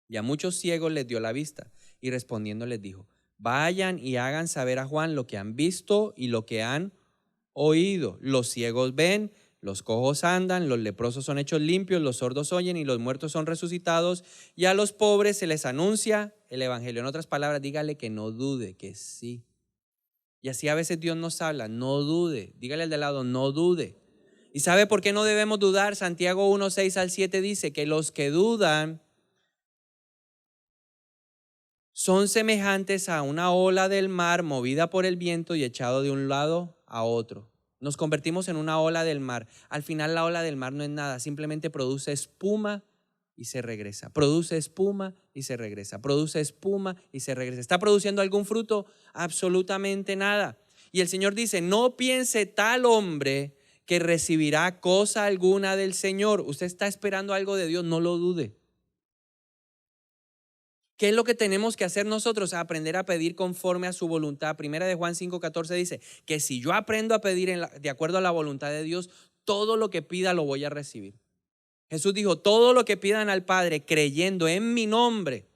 y a muchos ciegos les dio la vista, y respondiendo les dijo: vayan y hagan saber a Juan lo que han visto y lo que han oído. Los ciegos ven, los cojos andan, los leprosos son hechos limpios, los sordos oyen y los muertos son resucitados, y a los pobres se les anuncia el evangelio. En otras palabras, dígale que no dude, que sí. Y así a veces Dios nos habla: no dude. Dígale al de lado: no dude. ¿Y sabe por qué no debemos dudar? Santiago 1, 6 al 7 dice que los que dudan son semejantes a una ola del mar movida por el viento y echado de un lado a otro. Nos convertimos en una ola del mar. Al final la ola del mar no es nada, simplemente produce espuma y se regresa. Produce espuma y se regresa. Produce espuma y se regresa. ¿Está produciendo algún fruto? Absolutamente nada. Y el Señor dice: no piense tal hombre que recibirá cosa alguna del Señor. Usted está esperando algo de Dios, no lo dude. ¿Qué es lo que tenemos que hacer nosotros? Aprender a pedir conforme a su voluntad. Primera de Juan 5:14 dice que si yo aprendo a pedir de acuerdo a la voluntad de Dios, todo lo que pida lo voy a recibir. Jesús dijo, todo lo que pidan al Padre creyendo en mi nombre,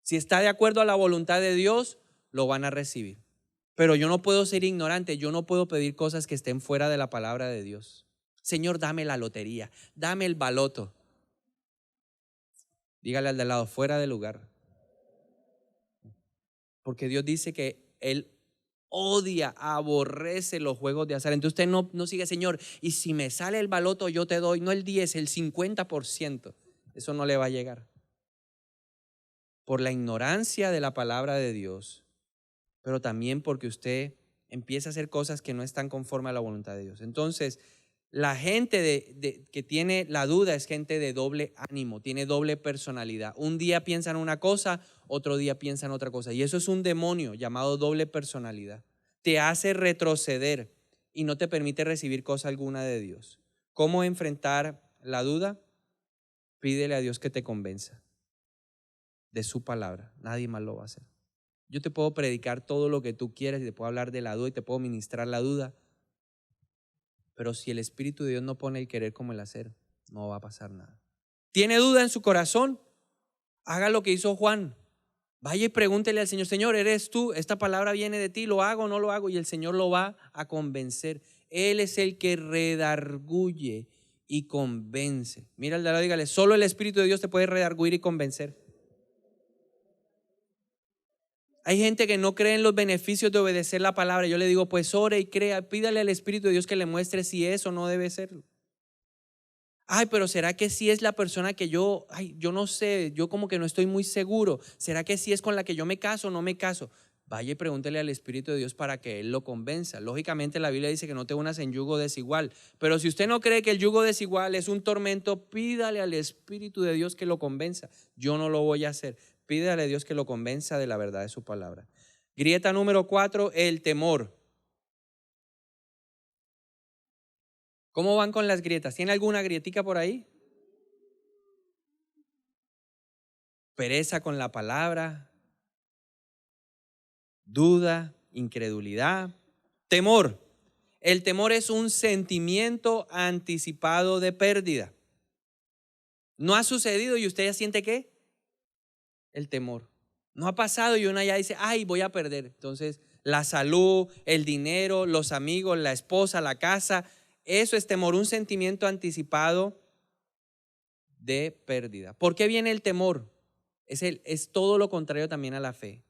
si está de acuerdo a la voluntad de Dios, lo van a recibir. Pero yo no puedo ser ignorante, yo no puedo pedir cosas que estén fuera de la palabra de Dios. Señor, dame la lotería, dame el baloto. Dígale al de al lado, fuera de lugar. Porque Dios dice que Él odia, aborrece los juegos de azar. Entonces usted no sigue, Señor, y si me sale el baloto yo te doy, no el 10, el 50%. Eso no le va a llegar. Por la ignorancia de la palabra de Dios, pero también porque usted empieza a hacer cosas que no están conforme a la voluntad de Dios. Entonces, la gente que tiene la duda es gente de doble ánimo, tiene doble personalidad. Un día piensan una cosa, otro día piensan otra cosa. Y eso es un demonio llamado doble personalidad. Te hace retroceder y no te permite recibir cosa alguna de Dios. ¿Cómo enfrentar la duda? Pídele a Dios que te convenza de su palabra. Nadie más lo va a hacer. Yo te puedo predicar todo lo que tú quieras y te puedo hablar de la duda y te puedo ministrar la duda. Pero si el Espíritu de Dios no pone el querer como el hacer, no va a pasar nada. ¿Tiene duda en su corazón? Haga lo que hizo Juan. Vaya y pregúntele al Señor, Señor, ¿eres tú? ¿Esta palabra viene de ti? ¿Lo hago o no lo hago? Y el Señor lo va a convencer. Él es el que redarguye y convence. Mira al de al lado, dígale, solo el Espíritu de Dios te puede redarguir y convencer. Hay gente que no cree en los beneficios de obedecer la palabra. Yo le digo, pues ore y crea, pídale al Espíritu de Dios que le muestre si eso no debe serlo. Ay, pero ¿será que sí es la persona que yo no sé, yo como que no estoy muy seguro? ¿Será que sí es con la que yo me caso o no me caso? Vaya y pregúntele al Espíritu de Dios para que Él lo convenza. Lógicamente la Biblia dice que no te unas en yugo desigual. Pero si usted no cree que el yugo desigual es un tormento, pídale al Espíritu de Dios que lo convenza. Yo no lo voy a hacer. Pídale a Dios que lo convenza de la verdad de su palabra. Grieta número 4, el temor. ¿Cómo van con las grietas? ¿Tiene alguna grietica por ahí? Pereza con la palabra, duda, incredulidad, temor. El temor es un sentimiento anticipado de pérdida. No ha sucedido y usted ya siente ¿qué? El temor. No ha pasado y uno ya dice, ay, voy a perder. Entonces, la salud, el dinero, los amigos, la esposa, la casa, eso es temor, un sentimiento anticipado de pérdida. ¿Por qué viene el temor? Es todo lo contrario también a la fe.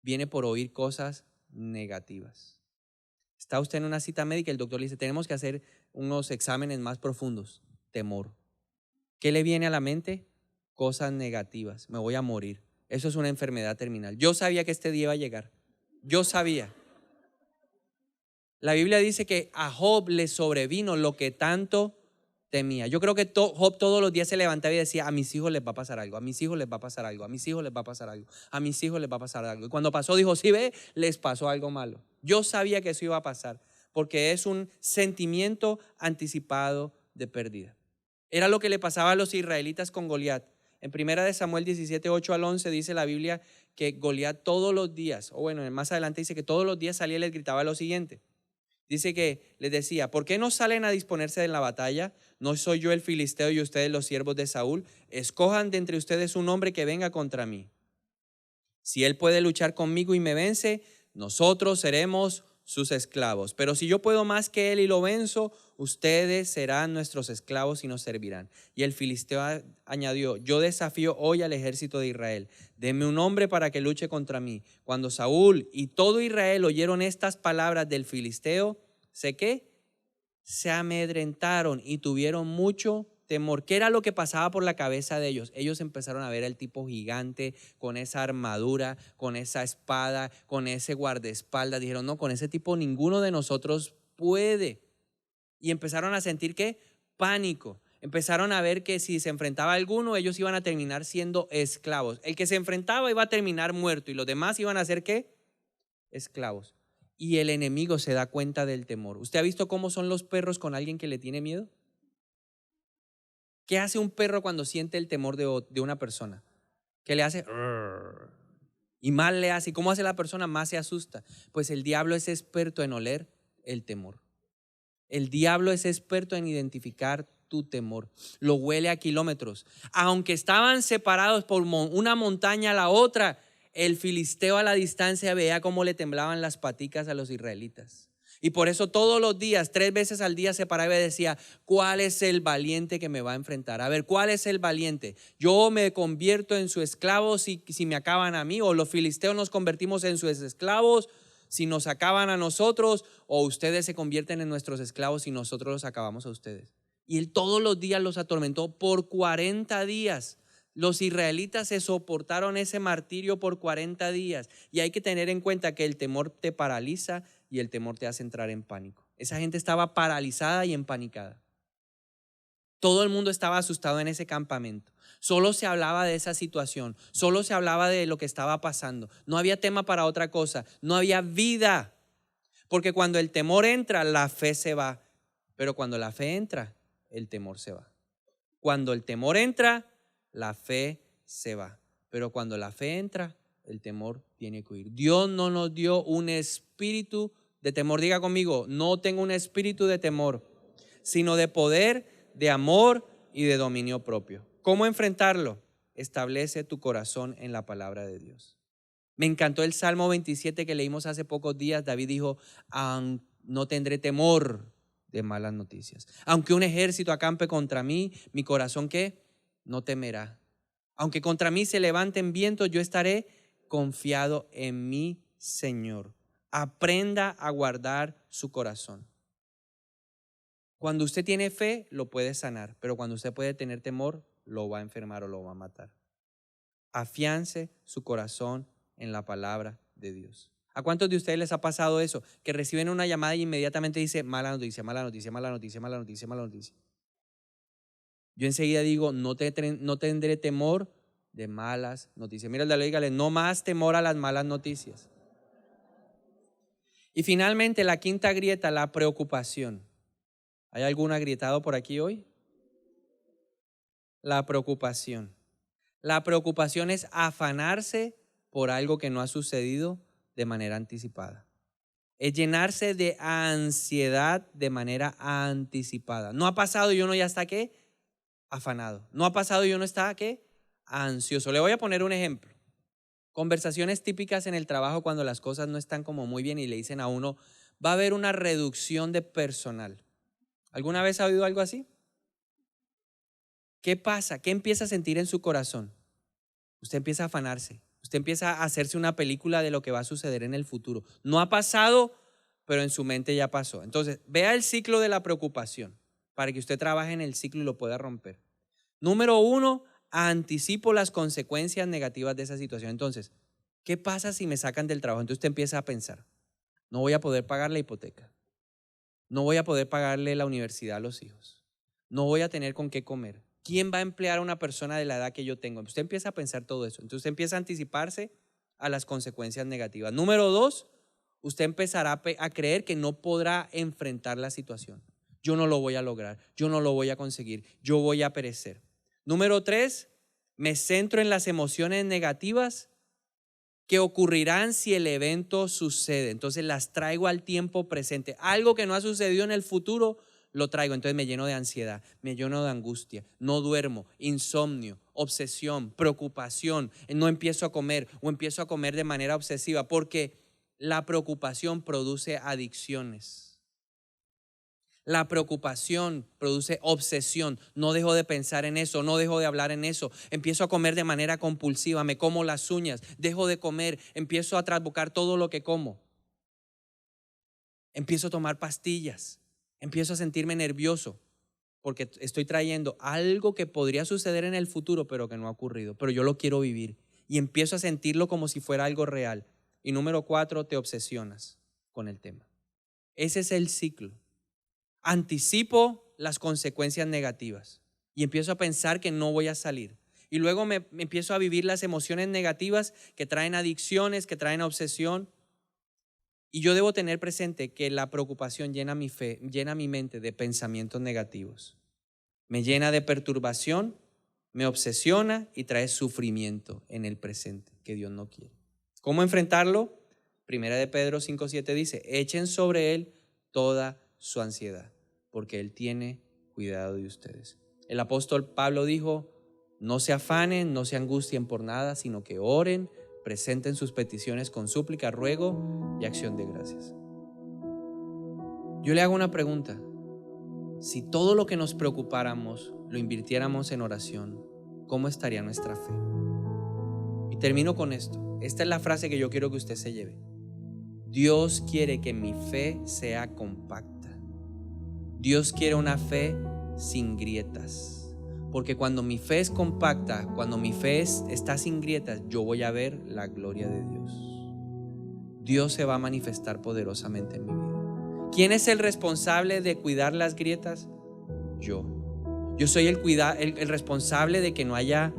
Viene por oír cosas negativas. Está usted en una cita médica y el doctor le dice, tenemos que hacer unos exámenes más profundos. Temor. ¿Qué le viene a la mente? Cosas negativas. Me voy a morir. Eso es una enfermedad terminal. Yo sabía que este día iba a llegar. Yo sabía. La Biblia dice que a Job le sobrevino lo que tanto temía. Yo creo que Job todos los días se levantaba y decía, a mis hijos les va a pasar algo, a mis hijos les va a pasar algo, a mis hijos les va a pasar algo, a mis hijos les va a pasar algo. Y cuando pasó dijo, sí ve, les pasó algo malo. Yo sabía que eso iba a pasar porque es un sentimiento anticipado de pérdida. Era lo que le pasaba a los israelitas con Goliat. En 1 Samuel 17, 8 al 11 dice la Biblia que Goliat todos los días, o bueno, más adelante dice que todos los días salía y les gritaba lo siguiente. Dice que les decía, ¿por qué no salen a disponerse en la batalla? ¿No soy yo el filisteo y ustedes los siervos de Saúl? Escojan de entre ustedes un hombre que venga contra mí. Si él puede luchar conmigo y me vence, nosotros seremos sus esclavos. Pero si yo puedo más que él y lo venzo, ustedes serán nuestros esclavos y nos servirán. Y el filisteo añadió, yo desafío hoy al ejército de Israel. Denme un hombre para que luche contra mí. Cuando Saúl y todo Israel oyeron estas palabras del filisteo, ¿sé qué? Se amedrentaron y tuvieron mucho temor. ¿Qué era lo que pasaba por la cabeza de ellos? Ellos empezaron a ver al tipo gigante con esa armadura, con esa espada, con ese guardaespaldas. Dijeron, no, con ese tipo ninguno de nosotros puede. Y empezaron a sentir ¿qué? Pánico. Empezaron a ver que si se enfrentaba a alguno, ellos iban a terminar siendo esclavos. El que se enfrentaba iba a terminar muerto y los demás iban a ser ¿qué? Esclavos. y el enemigo se da cuenta del temor. ¿Usted ha visto cómo son los perros con alguien que le tiene miedo? ¿Qué hace un perro cuando siente el temor de una persona? ¿Qué le hace? Y más le hace. ¿Y cómo hace la persona? Más se asusta. Pues el diablo es experto en oler el temor. El diablo es experto en identificar tu temor. Lo huele a kilómetros. Aunque estaban separados por una montaña a la otra, el filisteo a la distancia veía cómo le temblaban las paticas a los israelitas. Y por eso todos los días, 3 veces al día se paraba y decía: ¿cuál es el valiente que me va a enfrentar? A ver, ¿cuál es el valiente? Yo me convierto en su esclavo si me acaban a mí, o los filisteos nos convertimos en sus esclavos si nos acaban a nosotros, o ustedes se convierten en nuestros esclavos si nosotros los acabamos a ustedes. Y él todos los días los atormentó por 40 días. Los israelitas se soportaron ese martirio por 40 días. Y hay que tener en cuenta que el temor te paraliza y el temor te hace entrar en pánico. Esa gente estaba paralizada y empanicada. Todo el mundo estaba asustado en ese campamento. Solo se hablaba de esa situación, solo se hablaba de lo que estaba pasando. No había tema para otra cosa, no había vida. Porque cuando el temor entra, la fe se va. Pero cuando la fe entra, el temor se va. Cuando el temor entra, la fe se va. Pero cuando la fe entra, el temor tiene que huir. Dios no nos dio un espíritu de temor. Diga conmigo: no tengo un espíritu de temor, sino de poder, de amor y de dominio propio. ¿Cómo enfrentarlo? Establece tu corazón en la palabra de Dios. Me encantó el Salmo 27 que leímos hace pocos días. David dijo: no tendré temor de malas noticias. Aunque un ejército acampe contra mí, mi corazón, ¿qué? No temerá. Aunque contra mí se levanten vientos, yo estaré confiado en mi Señor. Aprenda a guardar su corazón. Cuando usted tiene fe, lo puede sanar, pero cuando usted puede tener temor, lo va a enfermar o lo va a matar. Afiance su corazón en la palabra de Dios. ¿A cuántos de ustedes les ha pasado eso? Que reciben una llamada y inmediatamente dice: mala noticia, mala noticia, mala noticia, mala noticia, mala noticia. Yo enseguida digo: no tendré temor de malas noticias. Mira, dígale: no más temor a las malas noticias. Y finalmente, la quinta grieta, la preocupación. ¿Hay algún agrietado por aquí hoy? La preocupación. La preocupación es afanarse por algo que no ha sucedido de manera anticipada. Es llenarse de ansiedad de manera anticipada. No ha pasado y uno ya está, ¿qué? Afanado. No ha pasado y uno está, ¿qué? Ansioso. Le voy a poner un ejemplo. Conversaciones típicas en el trabajo cuando las cosas no están como muy bien y le dicen a uno: va a haber una reducción de personal. ¿Alguna vez ha oído algo así? ¿Qué pasa? ¿Qué empieza a sentir en su corazón? Usted empieza a afanarse. Usted empieza a hacerse una película de lo que va a suceder en el futuro. No ha pasado, pero en su mente ya pasó. Entonces, vea el ciclo de la preocupación para que usted trabaje en el ciclo y lo pueda romper. Número 1, anticipo las consecuencias negativas de esa situación. Entonces, ¿qué pasa si me sacan del trabajo? Entonces usted empieza a pensar: no voy a poder pagar la hipoteca. No voy a poder pagarle la universidad a los hijos. No voy a tener con qué comer. ¿Quién va a emplear a una persona de la edad que yo tengo? Usted empieza a pensar todo eso. Entonces usted empieza a anticiparse a las consecuencias negativas. Número 2, usted empezará a creer que no podrá enfrentar la situación. Yo no lo voy a lograr. Yo no lo voy a conseguir. Yo voy a perecer. Número 3, me centro en las emociones negativas que ocurrirán si el evento sucede. Entonces las traigo al tiempo presente. Algo que no ha sucedido en el futuro, lo traigo. Entonces me lleno de ansiedad, me lleno de angustia, no duermo, insomnio, obsesión, preocupación. No empiezo a comer o empiezo a comer de manera obsesiva, porque la preocupación produce adicciones. La preocupación produce obsesión. No dejo de pensar en eso, no dejo de hablar en eso. Empiezo a comer de manera compulsiva, me como las uñas, dejo de comer, empiezo a trabucar todo lo que como. Empiezo a tomar pastillas, empiezo a sentirme nervioso porque estoy trayendo algo que podría suceder en el futuro, pero que no ha ocurrido, pero yo lo quiero vivir y empiezo a sentirlo como si fuera algo real. Y número 4, te obsesionas con el tema. Ese es el ciclo. Anticipo las consecuencias negativas y empiezo a pensar que no voy a salir. Y luego me empiezo a vivir las emociones negativas que traen adicciones, que traen obsesión. Y yo debo tener presente que la preocupación llena mi fe, llena mi mente de pensamientos negativos. Me llena de perturbación, me obsesiona y trae sufrimiento en el presente que Dios no quiere. ¿Cómo enfrentarlo? Primera de Pedro 5:7 dice, echen sobre Él toda su ansiedad, porque Él tiene cuidado de ustedes. El apóstol Pablo dijo, no se afanen, no se angustien por nada, sino que oren, presenten sus peticiones con súplica, ruego y acción de gracias. Yo le hago una pregunta. Si todo lo que nos preocupáramos lo invirtiéramos en oración, ¿cómo estaría nuestra fe? Y termino con esto. Esta es la frase que yo quiero que usted se lleve. Dios quiere que mi fe sea compacta. Dios quiere una fe sin grietas. Porque cuando mi fe es compacta, cuando mi fe está sin grietas, yo voy a ver la gloria de Dios. Dios se va a manifestar poderosamente en mi vida. ¿Quién es el responsable de cuidar las grietas? Yo. Yo soy el responsable de que no haya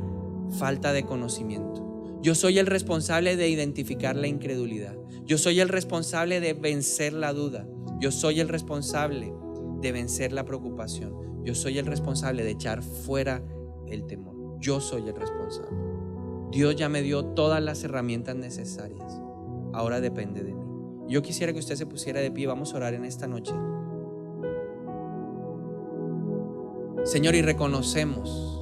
falta de conocimiento. Yo soy el responsable de identificar la incredulidad. Yo soy el responsable de vencer la duda. Yo soy el responsable de vencer la preocupación. Yo soy el responsable de echar fuera el temor. Yo soy el responsable. Dios ya me dio todas las herramientas necesarias. Ahora depende de mí. Yo quisiera que usted se pusiera de pie. Vamos a orar en esta noche. Señor, y reconocemos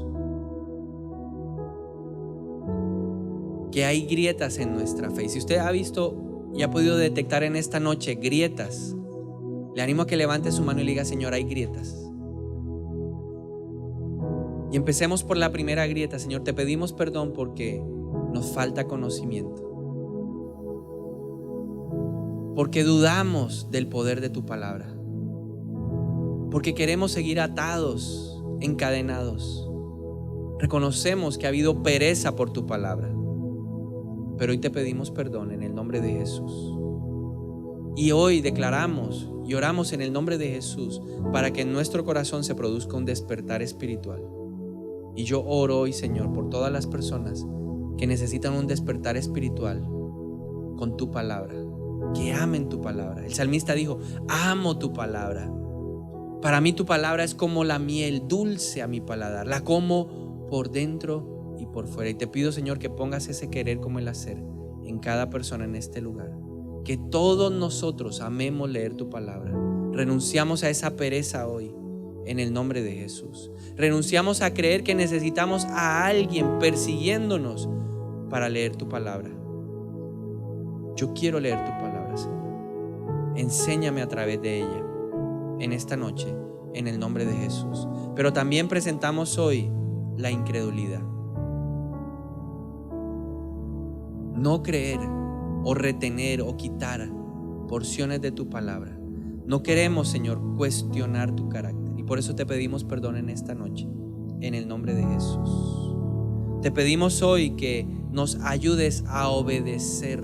que hay grietas en nuestra fe. Y si usted ha visto y ha podido detectar en esta noche grietas, le animo a que levante su mano y le diga, Señor, hay grietas. Y empecemos por la primera grieta. Señor, te pedimos perdón porque nos falta conocimiento. Porque dudamos del poder de tu palabra. Porque queremos seguir atados, encadenados. Reconocemos que ha habido pereza por tu palabra. Pero hoy te pedimos perdón en el nombre de Jesús. Y hoy declaramos y oramos en el nombre de Jesús para que en nuestro corazón se produzca un despertar espiritual. Y yo oro hoy, Señor, por todas las personas que necesitan un despertar espiritual con tu palabra. Que amen tu palabra. El salmista dijo, amo tu palabra. Para mí tu palabra es como la miel dulce a mi paladar. La como por dentro y por fuera. Y te pido, Señor, que pongas ese querer como el hacer en cada persona en este lugar. Que todos nosotros amemos leer tu palabra. Renunciamos a esa pereza hoy en el nombre de Jesús. Renunciamos a creer que necesitamos a alguien persiguiéndonos para leer tu palabra. Yo quiero leer tu palabra, Señor. Enséñame a través de ella en esta noche, en el nombre de Jesús. Pero también presentamos hoy la incredulidad. No creer o retener o quitar porciones de tu palabra. No queremos, Señor, cuestionar tu carácter. Y por eso te pedimos perdón en esta noche, en el nombre de Jesús. Te pedimos hoy que nos ayudes a obedecer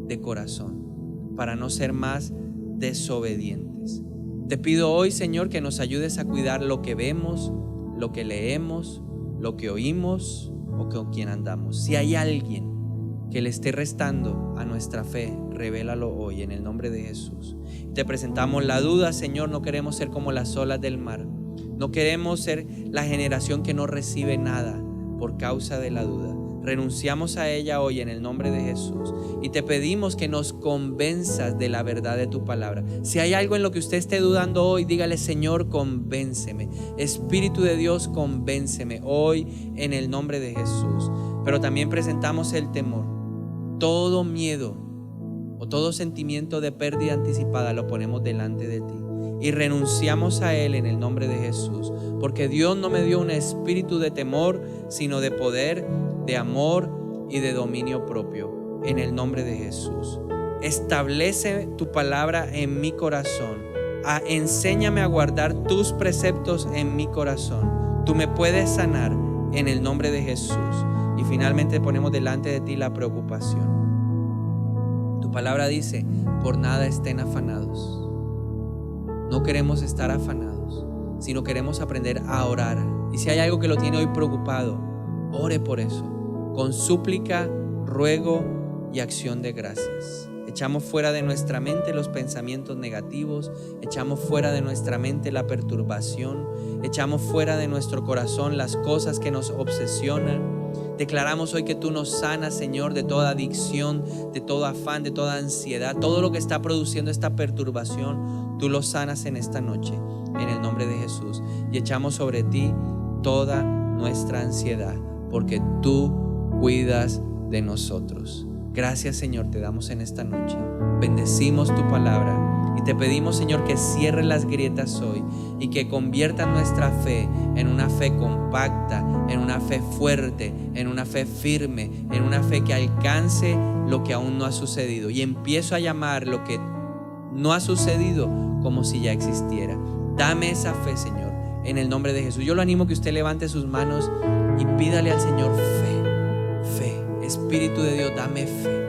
de corazón, para no ser más desobedientes. Te pido hoy, Señor, que nos ayudes a cuidar lo que vemos, lo que leemos, lo que oímos o con quien andamos. Si hay alguien que le esté restando a nuestra fe, revélalo hoy en el nombre de Jesús. Te presentamos la duda, Señor. No queremos ser como las olas del mar. No queremos ser la generación que no recibe nada por causa de la duda. Renunciamos a ella hoy en el nombre de Jesús y te pedimos que nos convenzas de la verdad de tu palabra. Si hay algo en lo que usted esté dudando hoy, dígale, Señor, convénceme. Espíritu de Dios, convénceme hoy en el nombre de Jesús. Pero también presentamos el temor. Todo miedo o todo sentimiento de pérdida anticipada lo ponemos delante de ti y renunciamos a él en el nombre de Jesús, porque Dios no me dio un espíritu de temor, sino de poder, de amor y de dominio propio, en el nombre de Jesús. Establece tu palabra en mi corazón. Enséñame a guardar tus preceptos en mi corazón. Tú me puedes sanar en el nombre de Jesús. Y finalmente ponemos delante de ti la preocupación. Tu palabra dice, por nada estén afanados. No queremos estar afanados, sino queremos aprender a orar. Y si hay algo que lo tiene hoy preocupado, ore por eso, con súplica, ruego y acción de gracias. Echamos fuera de nuestra mente los pensamientos negativos, echamos fuera de nuestra mente la perturbación, echamos fuera de nuestro corazón las cosas que nos obsesionan. Declaramos hoy que tú nos sanas, Señor, de toda adicción, de todo afán, de toda ansiedad, todo lo que está produciendo esta perturbación, tú lo sanas en esta noche, en el nombre de Jesús. Y echamos sobre ti toda nuestra ansiedad, porque tú cuidas de nosotros. Gracias, Señor, te damos en esta noche. Bendecimos tu palabra y te pedimos, Señor, que cierres las grietas hoy y que conviertas nuestra fe en una fe compacta, en una fe fuerte, en una fe firme, en una fe que alcance lo que aún no ha sucedido. Y empiezo a llamar lo que no ha sucedido como si ya existiera. Dame esa fe, Señor, en el nombre de Jesús. Yo lo animo que usted levante sus manos y pídale al Señor fe. Espíritu de Dios, dame fe.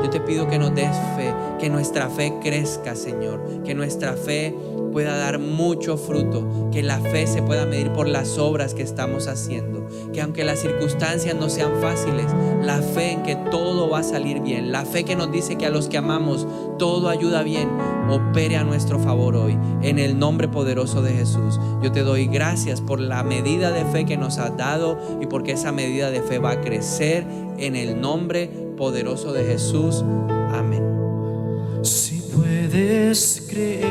Yo te pido que nos des fe, que nuestra fe crezca, Señor, que nuestra fe pueda dar mucho fruto, que la fe se pueda medir por las obras que estamos haciendo, que aunque las circunstancias no sean fáciles, la fe en que todo va a salir bien, la fe que nos dice que a los que amamos todo ayuda bien, opere a nuestro favor hoy, en el nombre poderoso de Jesús. Yo te doy gracias por la medida de fe que nos has dado y porque esa medida de fe va a crecer en el nombre poderoso de Jesús. Amén. Si puedes creer.